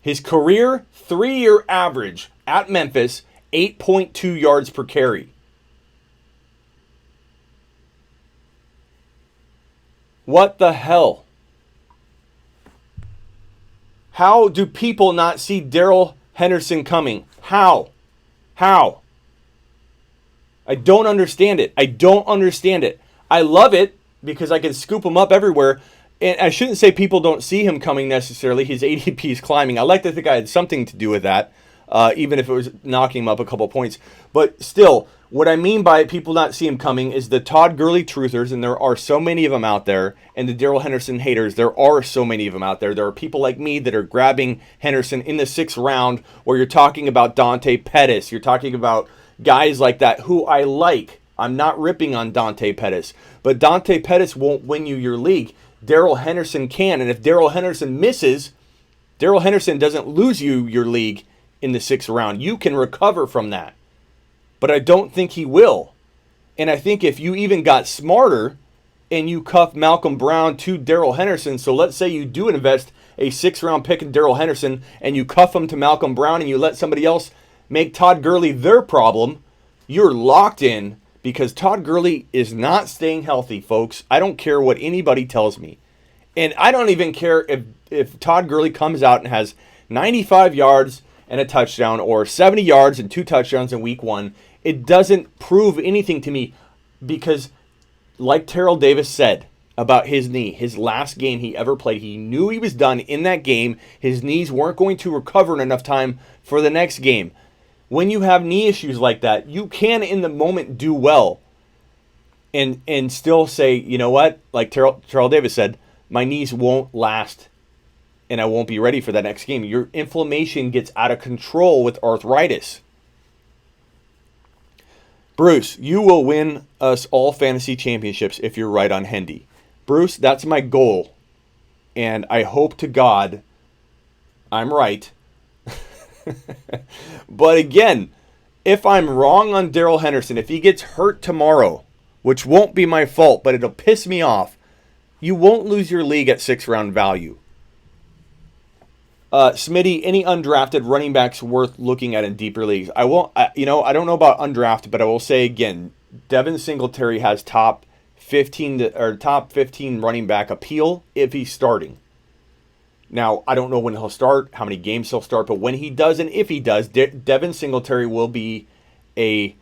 His career 3-year average at Memphis, 8.2 yards per carry. What the hell? How do people not see Darrell Henderson coming? How? I don't understand it. I love it because I can scoop him up everywhere. And I shouldn't say people don't see him coming necessarily. His ADP is climbing. I like to think I had something to do with that, even if it was knocking him up a couple points. But still, what I mean by people not see him coming is the Todd Gurley truthers, and there are so many of them out there, and the Darrell Henderson haters, there are so many of them out there. There are people like me that are grabbing Henderson in the 6th round, where you're talking about Dante Pettis. You're talking about guys like that who I like. I'm not ripping on Dante Pettis, but Dante Pettis won't win you your league. Darrell Henderson can, and if Darrell Henderson misses, Darrell Henderson doesn't lose you your league in the 6th round. You can recover from that. But I don't think he will. And I think if you even got smarter and you cuff Malcolm Brown to Darrell Henderson, so let's say you do invest a 6th round pick in Darrell Henderson and you cuff him to Malcolm Brown and you let somebody else make Todd Gurley their problem, you're locked in because Todd Gurley is not staying healthy, folks. I don't care what anybody tells me. And I don't even care if Todd Gurley comes out and has 95 yards and a touchdown or 70 yards and 2 touchdowns in week 1. It doesn't prove anything to me because, like Terrell Davis said about his knee, his last game he ever played, he knew he was done in that game. His knees weren't going to recover in enough time for the next game. When you have knee issues like that, you can in the moment do well and still say, you know what, like Terrell Davis said, my knees won't last and I won't be ready for that next game. Your inflammation gets out of control with arthritis. Bruce, you will win us all fantasy championships if you're right on Hendy. Bruce, that's my goal. And I hope to God I'm right. But again, if I'm wrong on Darrell Henderson, if he gets hurt tomorrow, which won't be my fault, but it'll piss me off, you won't lose your league at 6th round value. Smitty, any undrafted running backs worth looking at in deeper leagues? I don't know about undrafted, but I will say again, Devin Singletary has top 15 running back appeal if he's starting. Now, I don't know when he'll start, how many games he'll start, but when he does and if he does, Devin Singletary will be a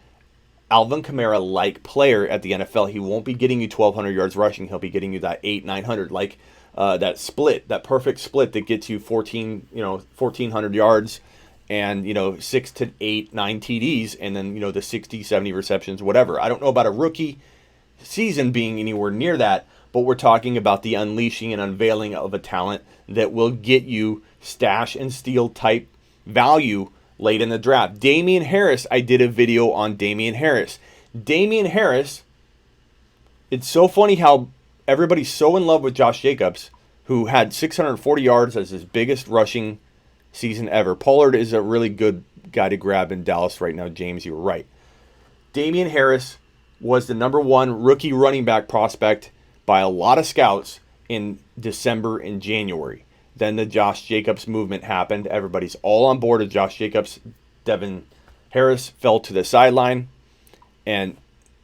Alvin Kamara-like player at the NFL. He won't be getting you 1,200 yards rushing. He'll be getting you that 800-900, like that split, that perfect split that gets you 1,400 yards and 6 to 8, 9 TDs, and then the 60, 70 receptions, whatever. I don't know about a rookie season being anywhere near that, but we're talking about the unleashing and unveiling of a talent that will get you stash and steal type value late in the draft. Damian Harris, I did a video on Damian Harris. Damian Harris, it's so funny how everybody's so in love with Josh Jacobs, who had 640 yards as his biggest rushing season ever. Pollard is a really good guy to grab in Dallas right now. James, you were right. Damian Harris was the number 1 rookie running back prospect by a lot of scouts in December and January. Then the Josh Jacobs movement happened. Everybody's all on board with Josh Jacobs. Devin Harris fell to the sideline, and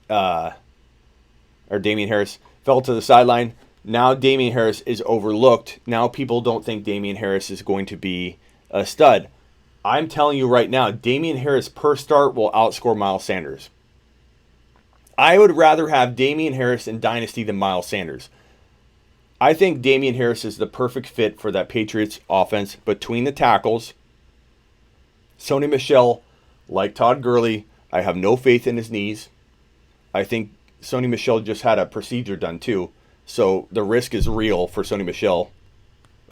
Damian Harris fell to the sideline. Now Damian Harris is overlooked. Now people don't think Damian Harris is going to be a stud. I'm telling you right now, Damian Harris per start will outscore Miles Sanders. I would rather have Damian Harris in Dynasty than Miles Sanders. I think Damian Harris is the perfect fit for that Patriots offense between the tackles. Sony Michel, like Todd Gurley, I have no faith in his knees. I think Sony Michel just had a procedure done too. So the risk is real for Sony Michel.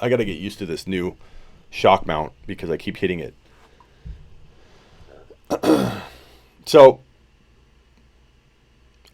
I got to get used to this new shock mount because I keep hitting it. So,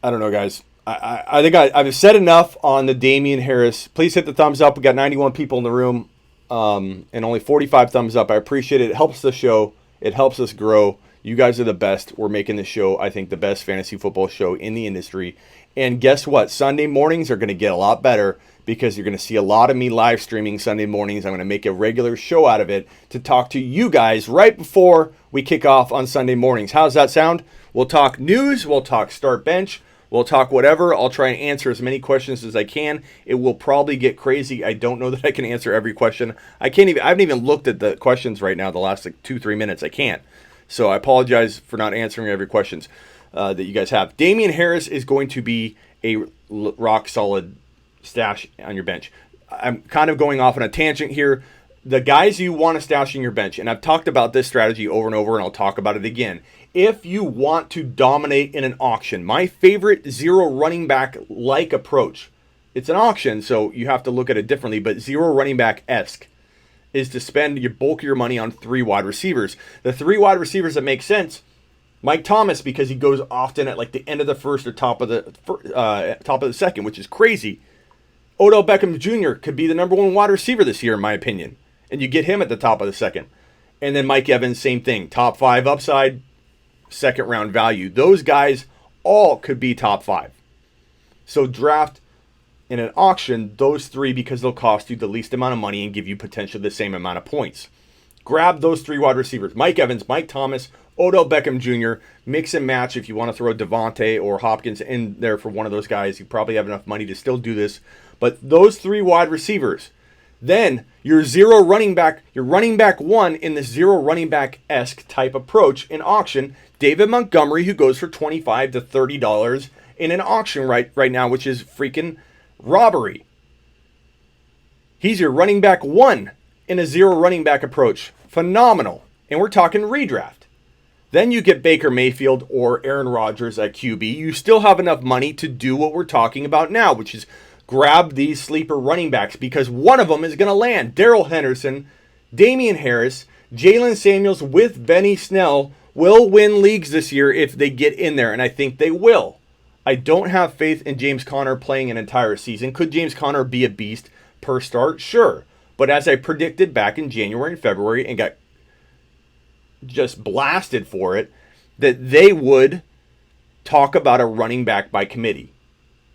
I don't know, guys. I think I've said enough on the Damian Harris. Please hit the thumbs up. We got 91 people in the room and only 45 thumbs up. I appreciate it. It helps the show. It helps us grow. You guys are the best. We're making the show, I think, the best fantasy football show in the industry. And guess what? Sunday mornings are going to get a lot better because you're going to see a lot of me live streaming Sunday mornings. I'm going to make a regular show out of it to talk to you guys right before we kick off on Sunday mornings. How's that sound? We'll talk news. We'll talk start bench. We'll talk whatever. I'll try and answer as many questions as I can. It will probably get crazy. I don't know that I can answer every question. I haven't even looked at the questions right now the last 2-3 minutes. I can't. So I apologize for not answering every questions that you guys have. Damian Harris is going to be a rock solid stash on your bench. I'm kind of going off on a tangent here. The guys you want to stash in your bench, and I've talked about this strategy over and over, and I'll talk about it again. If you want to dominate in an auction, my favorite zero running back-like approach, it's an auction, so you have to look at it differently, but zero running back-esque, is to spend your bulk of your money on 3 wide receivers. The 3 wide receivers that make sense, Mike Thomas, because he goes often at like the end of the first or top of the second, which is crazy. Odell Beckham Jr. could be the number 1 wide receiver this year, in my opinion. And you get him at the top of the second. And then Mike Evans, same thing. Top 5 upside, second round value. Those guys all could be top 5. So draft in an auction those 3 because they'll cost you the least amount of money and give you potentially the same amount of points. Grab those 3 wide receivers. Mike Evans, Mike Thomas, Odell Beckham Jr. Mix and match if you want to throw Devontae or Hopkins in there for one of those guys. You probably have enough money to still do this. But those 3 wide receivers. Then your zero running back, your running back 1 in the zero running back-esque type approach in auction, David Montgomery, who goes for $25 to $30 in an auction right now, which is freaking robbery. He's your running back 1 in a zero running back approach. Phenomenal. And we're talking redraft. Then you get Baker Mayfield or Aaron Rodgers at QB. You still have enough money to do what we're talking about now, which is grab these sleeper running backs because one of them is going to land. Darrell Henderson, Damian Harris, Jalen Samuels with Benny Snell will win leagues this year if they get in there, and I think they will. I don't have faith in James Conner playing an entire season. Could James Conner be a beast per start? Sure. But as I predicted back in January and February and got just blasted for it, that they would talk about a running back by committee.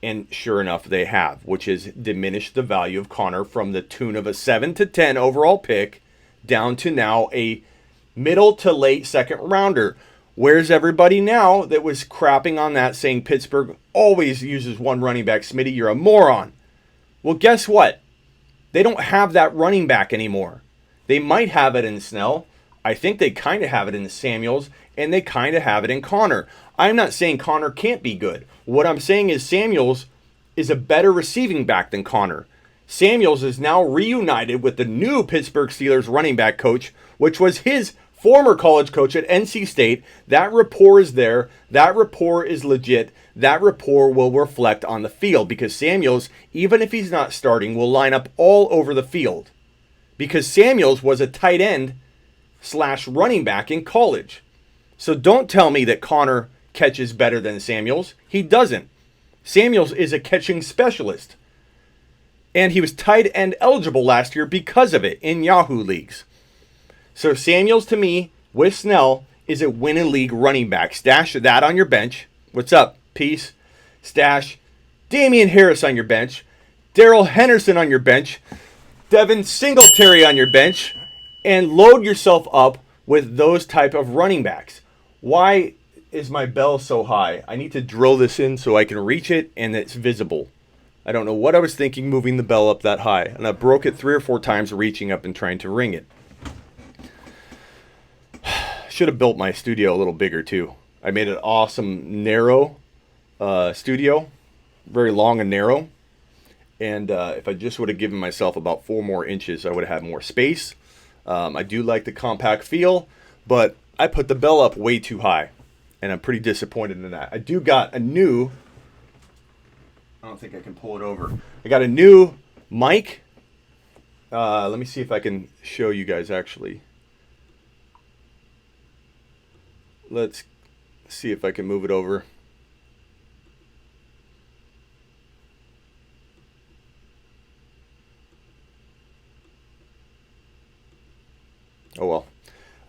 And sure enough, they have, which has diminished the value of Conner from the tune of a 7 to 10 overall pick down to now a middle to late second rounder. Where's everybody now that was crapping on that, saying Pittsburgh always uses 1 running back? Smitty, you're a moron. Well, guess what? They don't have that running back anymore. They might have it in Snell. I think they kind of have it in Samuels, and they kind of have it in Conner. I'm not saying Conner can't be good. What I'm saying is Samuels is a better receiving back than Conner. Samuels is now reunited with the new Pittsburgh Steelers running back coach, which was his former college coach at NC State. That rapport is there. That rapport is legit. That rapport will reflect on the field because Samuels, even if he's not starting, will line up all over the field. Because Samuels was a tight end / running back in college. So don't tell me that Conner catches better than Samuels. He doesn't. Samuels is a catching specialist. And he was tight end eligible last year because of it in Yahoo leagues. So Samuels to me, with Snell, is a win in league running back. Stash that on your bench. What's up? Peace. Stash Damian Harris on your bench. Darrell Henderson on your bench. Devin Singletary on your bench. And load yourself up with those type of running backs. Why is my bell so high? I need to drill this in so I can reach it and it's visible. I don't know what I was thinking moving the bell up that high. And I broke it 3 or 4 times reaching up and trying to ring it. Should have built my studio a little bigger too. I made an awesome narrow studio. Very long and narrow. And if I just would have given myself about 4 more inches, I would have had more space. I do like the compact feel, but I put the bell up way too high. And I'm pretty disappointed in that. I do got a new... I don't think I can pull it over. I got a new mic. Let me see if I can show you guys actually. Let's see if I can move it over. Oh well.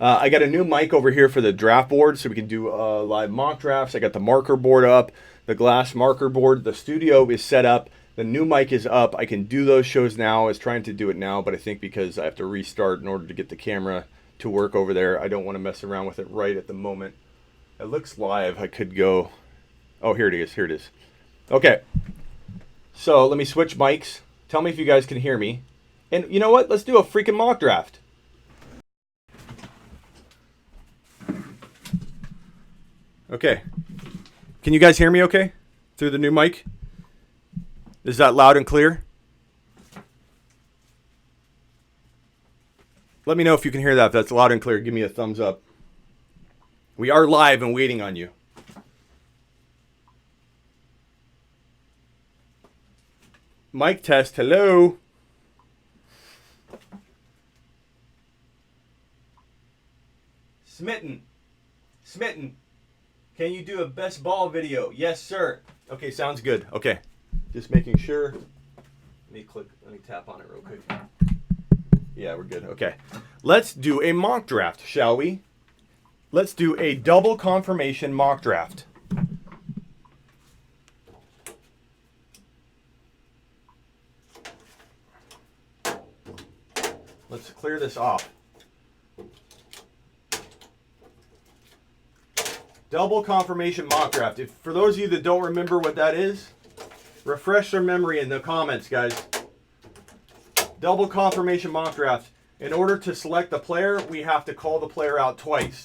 I got a new mic over here for the draft board so we can do live mock drafts. I got the marker board up, the glass marker board. The studio is set up. The new mic is up. I can do those shows now. I was trying to do it now, but I think because I have to restart in order to get the camera to work over there, I don't want to mess around with it right at the moment. It looks live. I could go... Oh, here it is. Here it is. Okay. So let me switch mics. Tell me if you guys can hear me. And you know what? Let's do a freaking mock draft. Okay. Can you guys hear me okay? Through the new mic? Is that loud and clear? Let me know if you can hear that. If that's loud and clear, give me a thumbs up. We are live and waiting on you. Mic test, hello. Smitten. Can you do a best ball video? Yes, sir. Okay, sounds good. Okay. Just making sure. Let me tap on it real quick. Yeah, we're good. Okay. Let's do a mock draft, shall we? Let's do a double confirmation mock draft. Let's clear this off. Double confirmation mock draft. If for those of you that don't remember what that is, refresh their memory in the comments, guys. Double confirmation mock draft. In order to select the player, we have to call the player out twice.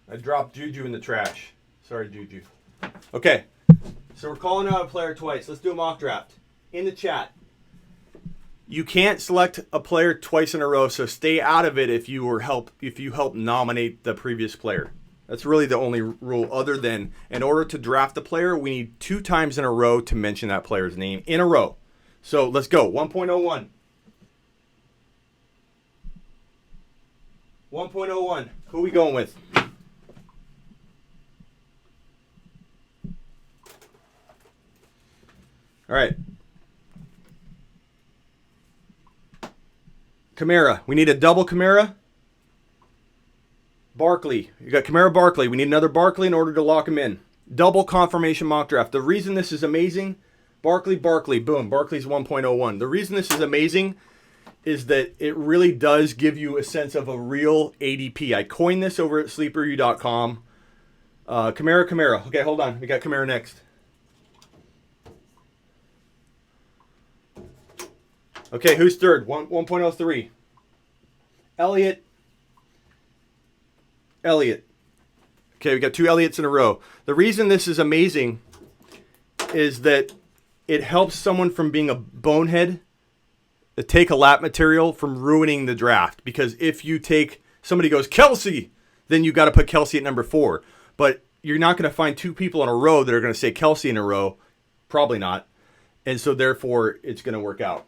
I dropped Juju in the trash. Sorry, Juju. Okay, so we're calling out a player twice. Let's do a mock draft. In the chat, you can't select a player twice in a row, so stay out of it if you help nominate the previous player. That's really the only rule, other than in order to draft a player, we need 2 times in a row to mention that player's name in a row. So let's go. 1.01. 1.01. Who are we going with? All right. Kamara. We need a double Kamara. Barkley. You got Kamara, Barkley. We need another Barkley in order to lock him in. Double confirmation mock draft. The reason this is amazing, Barkley. Boom. Barkley's 1.01. The reason this is amazing is that it really does give you a sense of a real ADP. I coined this over at sleeperu.com. Kamara. Okay, hold on. We got Kamara next. Okay, who's third? 1.03. Elliott. Okay, we got 2 Elliots in a row. The reason this is amazing is that it helps someone from being a bonehead to take a lap material from ruining the draft. Because if you take, somebody goes, Kelsey, then you got to put Kelsey at number 4. But you're not going to find 2 people in a row that are going to say Kelsey in a row. Probably not. And so therefore, it's going to work out.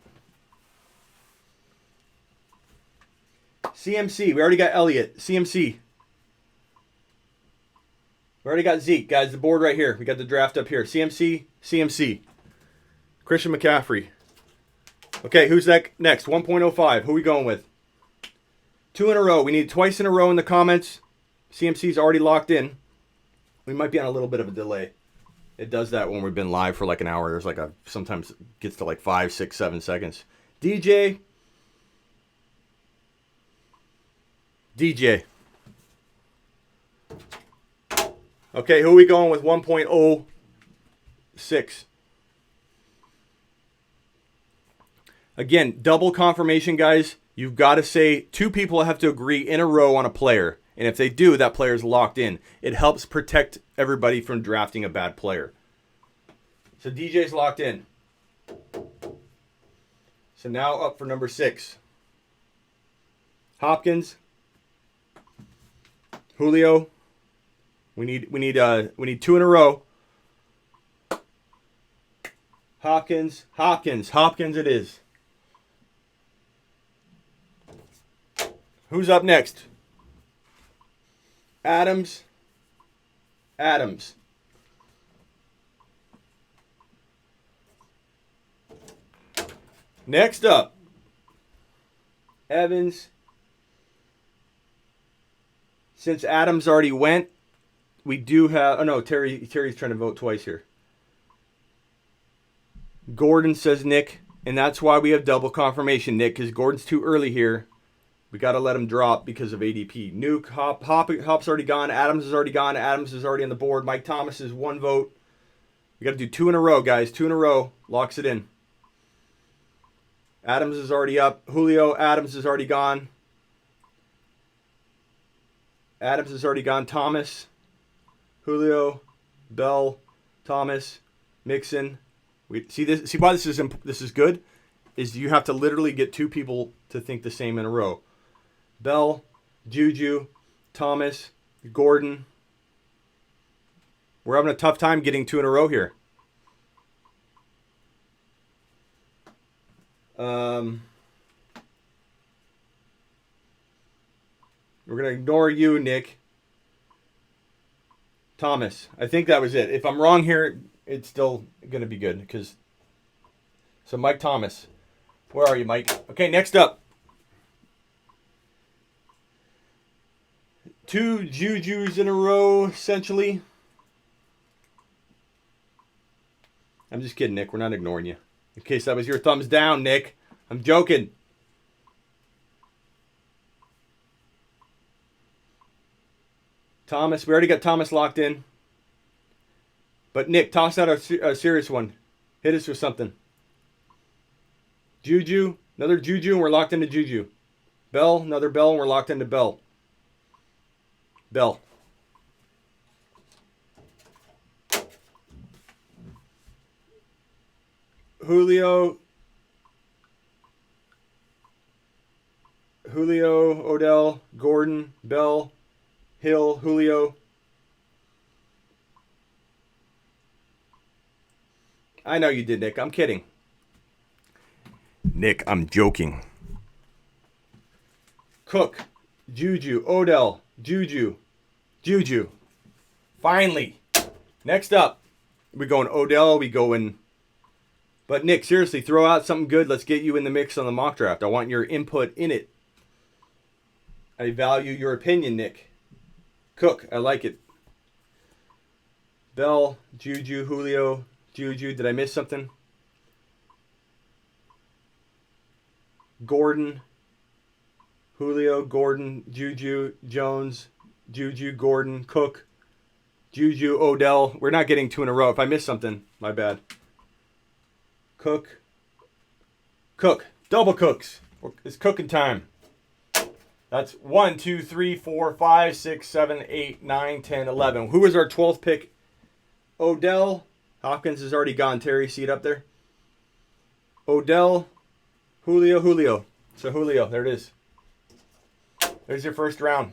CMC, we already got Elliott. CMC. We already got Zeke. Guys, the board right here. We got the draft up here. CMC. Christian McCaffrey. Okay, who's that next? 1.05. Who are we going with? 2 in a row. We need twice in a row in the comments. CMC's already locked in. We might be on a little bit of a delay. It does that when we've been live for like an hour. There's like sometimes it gets to like 5, 6, 7 seconds. DJ. Okay, who are we going with 1.0? 6. Again, double confirmation, guys. You've got to say 2 people have to agree in a row on a player. And if they do, that player is locked in. It helps protect everybody from drafting a bad player. So DJ's locked in. So now up for number 6. Hopkins. Julio. We need 2 in a row. Hopkins it is. Who's up next? Adams. Next up, Evans. Since Adams already went, we do have... Oh, no, Terry's trying to vote twice here. Gordon, says Nick, and that's why we have double confirmation, Nick, because Gordon's too early here. We got to let him drop because of ADP. Nuke, Hop's already gone. Adams is already gone. Adams is already on the board. Mike Thomas is 1 vote. We got to do 2 in a row, guys. 2 in a row. Locks it in. Adams is already up. Julio, Adams is already gone. Adams is already gone. Thomas, Julio, Bell, Thomas, Mixon. We see this. See why this is good? Is you have to literally get 2 people to think the same in a row. Bell, Juju, Thomas, Gordon. We're having a tough time getting 2 in a row here. We're going to ignore you, Nick. Thomas. I think that was it. If I'm wrong here, it's still going to be good. So Mike Thomas. Where are you, Mike? Okay, next up. 2 Jujus in a row, essentially. I'm just kidding, Nick. We're not ignoring you. In case that was your thumbs down, Nick. I'm joking. Thomas. We already got Thomas locked in. But, Nick, toss out a serious one. Hit us with something. Juju. Another Juju, and we're locked into Juju. Bell. Another Bell, and we're locked into Bell. Bell. Julio, Odell, Gordon, Bell, Hill, Julio. I know you did, Nick. I'm kidding. Nick, I'm joking. Cook, Juju, Odell, Juju. Finally. Next up, we going Odell, we going... But, Nick, seriously, throw out something good. Let's get you in the mix on the mock draft. I want your input in it. I value your opinion, Nick. Cook, I like it. Bell, Juju, Julio, Juju. Did I miss something? Gordon, Julio, Gordon, Juju, Jones, Juju, Gordon, Cook, Juju, Odell. We're not getting 2 in a row. If I missed something, my bad. Cook. Double cooks. It's cooking time. That's 1, 2, 3, 4, 5, 6, 7, 8, 9, 10, 11. Who was our 12th pick? Odell. Hopkins is already gone. Terry, see it up there? Odell. Julio. So Julio, there it is. There's your first round.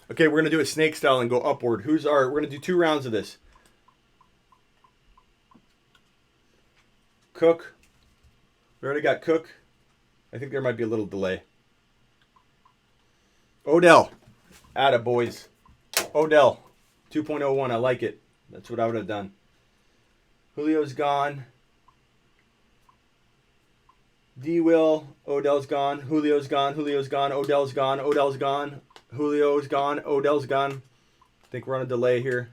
Okay, we're going to do it snake style and go upward. We're going to do 2 rounds of this. Cook. We already got Cook. I think there might be a little delay. Odell. Atta boys. Odell. 2.01. I like it. That's what I would have done. Julio's gone. D-Will. Odell's gone. Julio's gone. Odell's gone. Julio's gone. Odell's gone. I think we're on a delay here.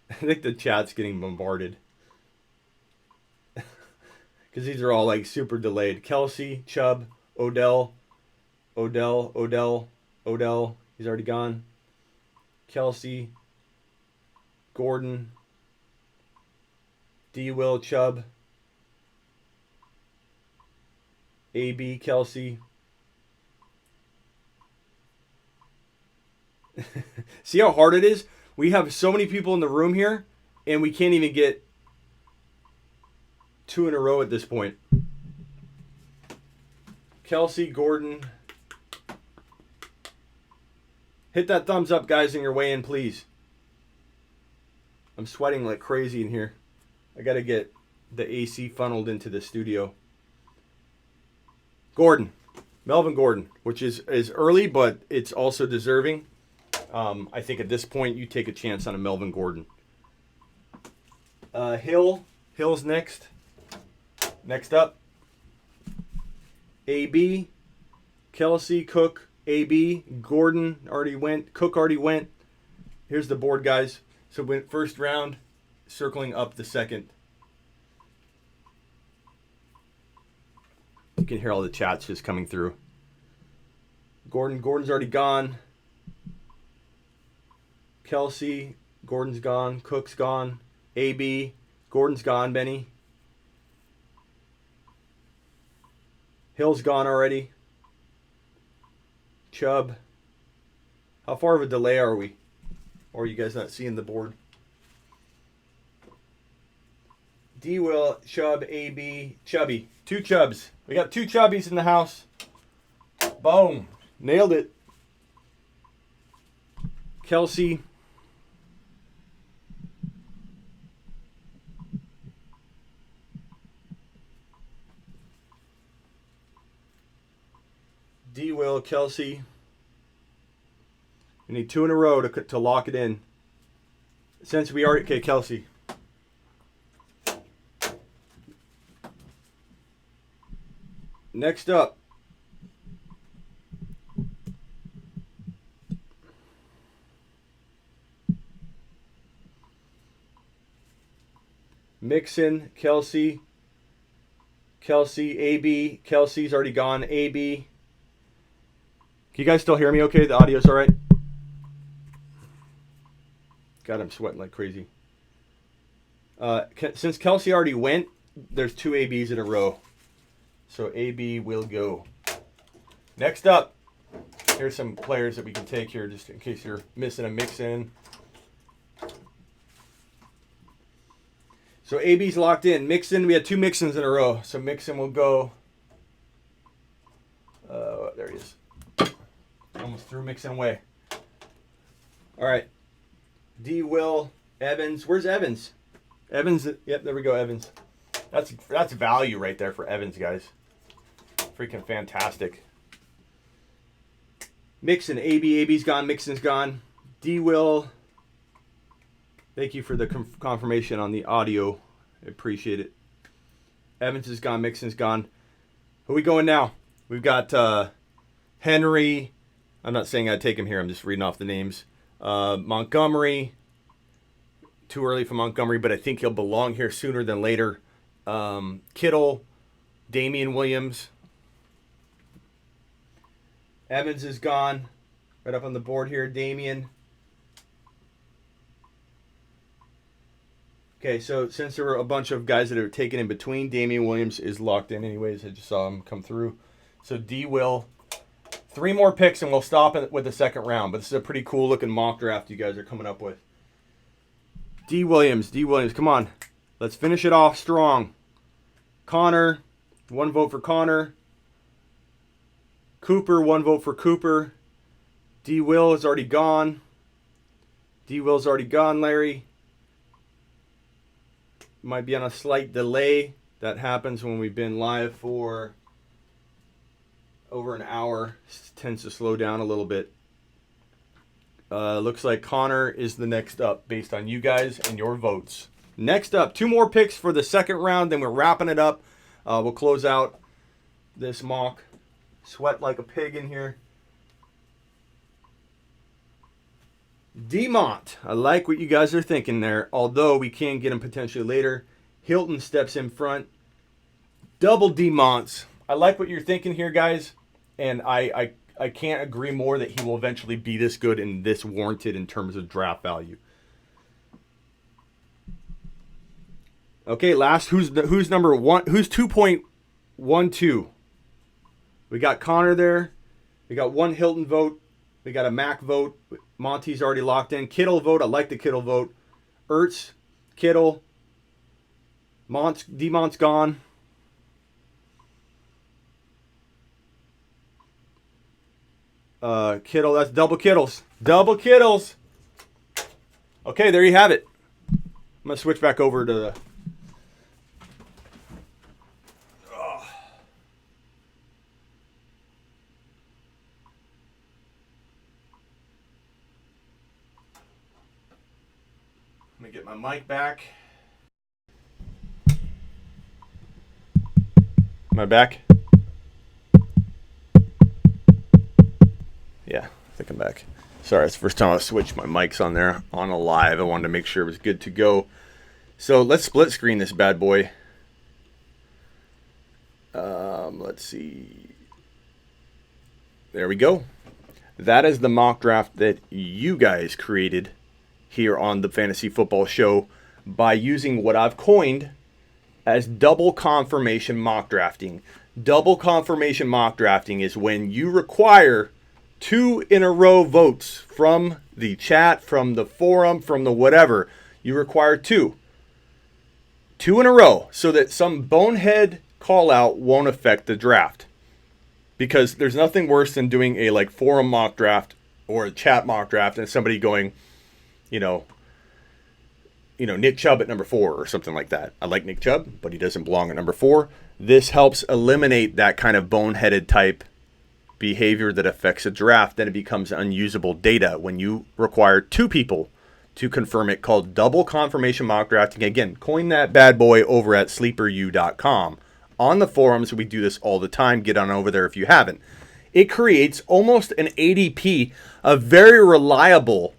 I think the chat's getting bombarded. Because these are all like super delayed. Kelsey, Chubb, Odell. He's already gone. Kelsey, Gordon, D. Will, Chubb, AB, Kelsey. See how hard it is? We have so many people in the room here, and we can't even get 2 in a row at this point. Kelsey, Gordon. Hit that thumbs up, guys, on your way in, please. I'm sweating like crazy in here. I got to get the AC funneled into the studio. Gordon. Melvin Gordon, which is early, but it's also deserving. I think at this point, you take a chance on a Melvin Gordon. Hill's next. Next up. AB, Kelsey, Cook, AB, Gordon already went. Cook already went. Here's the board, guys. So went first round, circling up the second. You can hear all the chats just coming through. Gordon's already gone. Kelsey, Gordon's gone. Cook's gone. AB, Gordon's gone, Benny. Hill's gone already. Chubb. How far of a delay are we? Or are you guys not seeing the board? D. Will, Chubb, AB, Chubby. 2 Chubbs. We got 2 Chubbies in the house. Boom. Nailed it. Kelsey. D. Will, Kelsey. We need 2 in a row to lock it in. Since we already... Okay, Kelsey. Next up. Mixon, Kelsey. Kelsey, AB. Kelsey's already gone. AB. Can you guys still hear me okay? The audio's all right? God, I'm sweating like crazy. Since Kelsey already went, there's 2 ABs in a row. So AB will go. Next up, here's some players that we can take here just in case you're missing a mix-in. So AB's locked in. Mixon, we had 2 Mixons in a row. So Mixon will go. There he is. Almost threw Mixon away. All right. D. Will, Evans. Where's Evans? Evans. Yep, there we go, Evans. That's value right there for Evans, guys. Freaking fantastic. Mixon, AB. AB's gone. Mixon's gone. D. Will. Thank you for the confirmation on the audio. I appreciate it. Evans is gone. Mixon's gone. Who are we going now? We've got Henry. I'm not saying I'd take him here. I'm just reading off the names. Montgomery. Too early for Montgomery, but I think he'll belong here sooner than later. Kittel. Damian Williams. Evans is gone. Right up on the board here. Damian. Okay, so since there were a bunch of guys that are taken in between, Damian Williams is locked in anyways. I just saw him come through. So D. Will. 3 more picks and we'll stop it with the second round. But this is a pretty cool looking mock draft you guys are coming up with. D. Williams, come on. Let's finish it off strong. Connor, 1 vote for Connor. Cooper, 1 vote for Cooper. D. Will is already gone. D. Will's already gone, Larry. Might be on a slight delay. That happens when we've been live for over an hour. It tends to slow down a little bit. Looks like Connor is the next up based on you guys and your votes. Next up, 2 more picks for the second round. Then we're wrapping it up. We'll close out this mock. Sweat like a pig in here. Demont. I like what you guys are thinking there. Although we can get him potentially later. Hilton steps in front. Double Demonts. I like what you're thinking here, guys. And I I can't agree more that he will eventually be this good and this warranted in terms of draft value. Okay, last who's number one? Who's 2.12? We got Connor there. We got one Hilton vote. We got a Mac vote. Monty's already locked in. Kittel vote. I like the Kittel vote. Ertz, Kittel. D-Mont's gone. Kittel, that's double Kittles. Double Kittles. Okay, there you have it. I'm going to switch back over to the... Let me get my mic back. Am I back? Yeah, I think I'm back. Sorry, it's the first time I switched my mics on there on a live. I wanted to make sure it was good to go. So let's split screen this bad boy. Let's see. There we go. That is the mock draft that you guys created here on the Fantasy Football Show by using what I've coined as double confirmation mock drafting. Double confirmation mock drafting is when you require 2 in a row votes from the chat, from the forum, from the whatever. You require 2. 2 in a row so that some bonehead call out won't affect the draft. Because there's nothing worse than doing a like forum mock draft or a chat mock draft and somebody going, Nick Chubb at number 4 or something like that. I like Nick Chubb, but he doesn't belong at number 4. This helps eliminate that kind of boneheaded type behavior that affects a draft. Then it becomes unusable data when you require 2 people to confirm it, called double confirmation mock drafting. Again, coin that bad boy over at sleeperu.com. On the forums, we do this all the time. Get on over there if you haven't. It creates almost an ADP, a very reliable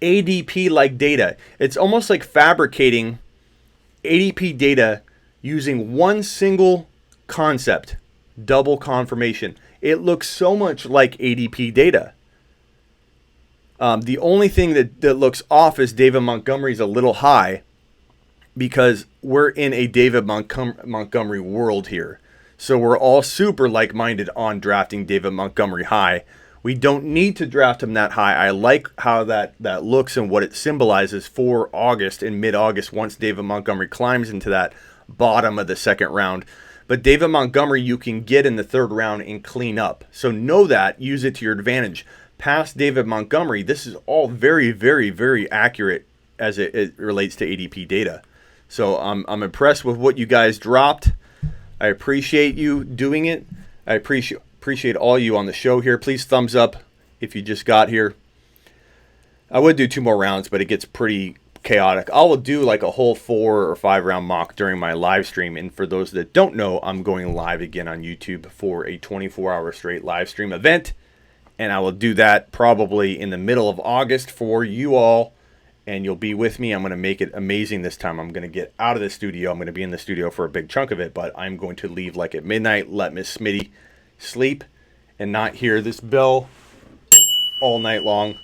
ADP-like data. It's almost like fabricating ADP data using one single concept, double confirmation. It looks so much like ADP data. The only thing that looks off is David Montgomery's a little high because we're in a David Montgomery world here. So we're all super like-minded on drafting David Montgomery high. We don't need to draft him that high. I like how that looks and what it symbolizes for August and mid-August once David Montgomery climbs into that bottom of the second round. But David Montgomery you can get in the third round and clean up. So know that. Use it to your advantage. Past David Montgomery, this is all very, very, very accurate as it relates to ADP data. So I'm impressed with what you guys dropped. I appreciate you doing it. I appreciate all you on the show here. Please thumbs up if you just got here. I would do 2 more rounds, but it gets pretty chaotic. I will do like a whole 4 or 5 round mock during my live stream. And for those that don't know, I'm going live again on YouTube for a 24-hour straight live stream event. And I will do that probably in the middle of August for you all. And you'll be with me. I'm going to make it amazing this time. I'm going to get out of the studio. I'm going to be in the studio for a big chunk of it. But I'm going to leave like at midnight, let Miss Smitty sleep, and not hear this bell all night long,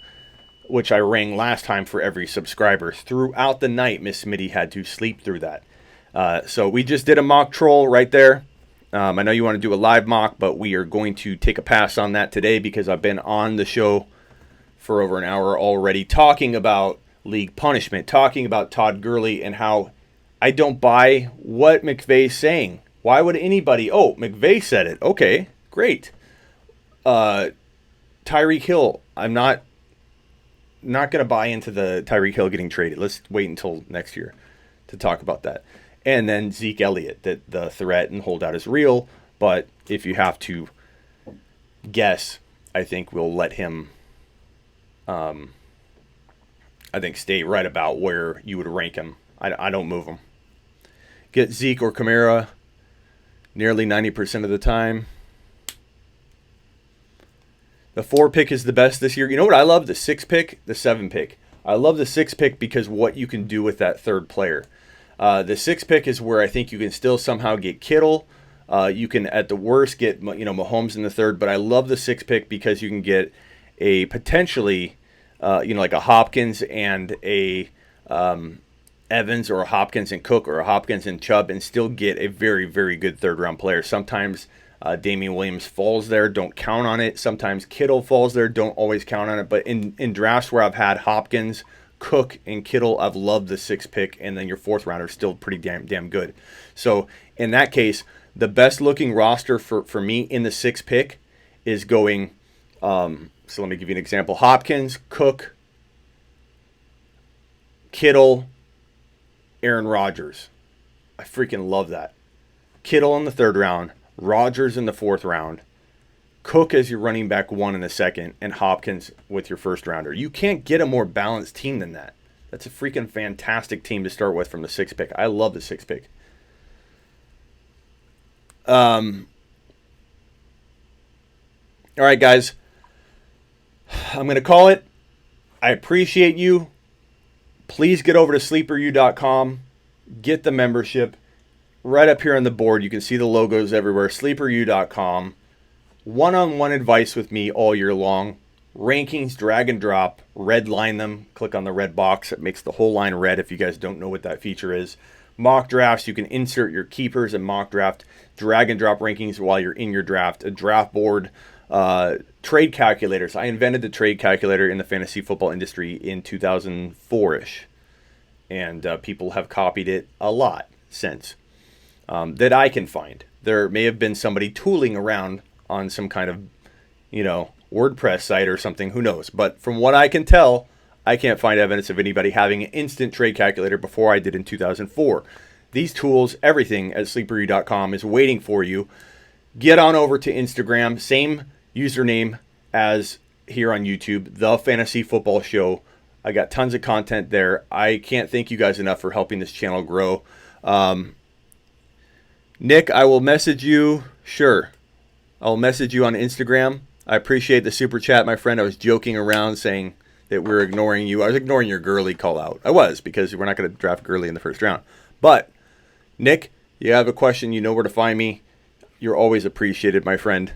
which I rang last time for every subscriber. Throughout the night, Miss Smitty had to sleep through that. So we just did a mock troll right there. I know you want to do a live mock, but we are going to take a pass on that today because I've been on the show for over an hour already talking about league punishment, talking about Todd Gurley and how I don't buy what McVay's saying. Why would anybody? Oh, McVay said it. Okay, great. Tyreek Hill, I'm not going to buy into the Tyreek Hill getting traded. Let's wait until next year to talk about that. And then Zeke Elliott, that the threat and holdout is real. But if you have to guess, I think we'll let him, stay right about where you would rank him. I don't move him. Get Zeke or Kamara nearly 90% of the time. The 4 pick is the best this year. You know what I love? The 6 pick, the 7 pick. I love the 6 pick because what you can do with that third player. The 6 pick is where I think you can still somehow get Kittel. You can, at the worst, get Mahomes in the third, but I love the 6th pick because you can get a potentially, like a Hopkins and a Evans, or a Hopkins and Cook, or a Hopkins and Chubb, and still get a very, very good third-round player. Sometimes Damian Williams falls there, don't count on it. Sometimes Kittel falls there, don't always count on it. But in drafts where I've had Hopkins, Cook, and Kittel, I've loved the 6th pick, and then your 4th rounder is still pretty damn good. So in that case, the best looking roster for me in the 6th pick is going, so let me give you an example. Hopkins, Cook, Kittel, Aaron Rodgers. I freaking love that. Kittel in the 3rd round, Rodgers in the 4th round, Cook as your running back 1 in the 2nd, and Hopkins with your 1st rounder. You can't get a more balanced team than that. That's a freaking fantastic team to start with from the 6th pick. I love the 6th pick. All right, guys. I'm going to call it. I appreciate you. Please get over to sleeperu.com. Get the membership. Right up here on the board, you can see the logos everywhere. sleeperu.com. One-on-one advice with me all year long. Rankings, drag and drop. Red line them. Click on the red box. It makes the whole line red if you guys don't know what that feature is. Mock drafts, you can insert your keepers and mock draft. Drag and drop rankings while you're in your draft. A draft board. Trade calculators. I invented the trade calculator in the fantasy football industry in 2004-ish. And people have copied it a lot since. That I can find. There may have been somebody tooling around on some kind of, WordPress site or something. Who knows? But from what I can tell, I can't find evidence of anybody having an instant trade calculator before I did in 2004. These tools, everything at sleeperu.com is waiting for you. Get on over to Instagram. Same username as here on YouTube. The Fantasy Football Show. I got tons of content there. I can't thank you guys enough for helping this channel grow. Nick, I will message you. Sure. I'll message you on Instagram. I appreciate the super chat, my friend. I was joking around saying that we're ignoring you. I was ignoring your Gurley call out. I was, because we're not going to draft Gurley in the 1st round. But, Nick, you have a question, you know where to find me. You're always appreciated, my friend.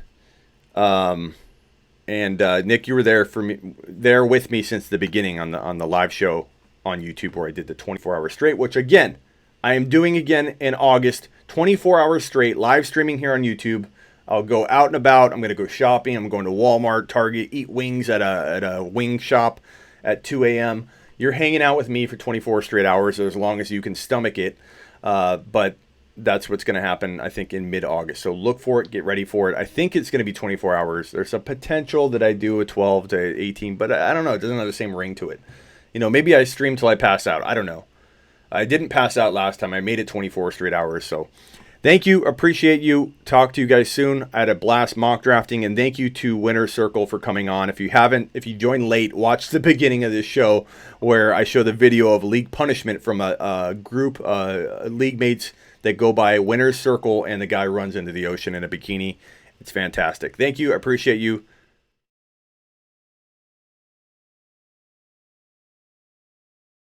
Nick, you were there with me since the beginning on the live show on YouTube where I did the 24 hours straight, which again, I am doing again in August, 24 hours straight, live streaming here on YouTube. I'll go out and about. I'm going to go shopping. I'm going to Walmart, Target, eat wings at a wing shop at 2 a.m. You're hanging out with me for 24 straight hours as long as you can stomach it. But that's what's going to happen, I think, in mid-August. So look for it. Get ready for it. I think it's going to be 24 hours. There's a potential that I do a 12 to 18, but I don't know. It doesn't have the same ring to it. Maybe I stream till I pass out. I don't know. I didn't pass out last time. I made it 24 straight hours. So thank you. Appreciate you. Talk to you guys soon. I had a blast mock drafting, and thank you to Winner's Circle for coming on. If you joined late, watch the beginning of this show where I show the video of league punishment from a group league mates that go by Winner's Circle, and the guy runs into the ocean in a bikini. It's fantastic. Thank you. I appreciate you.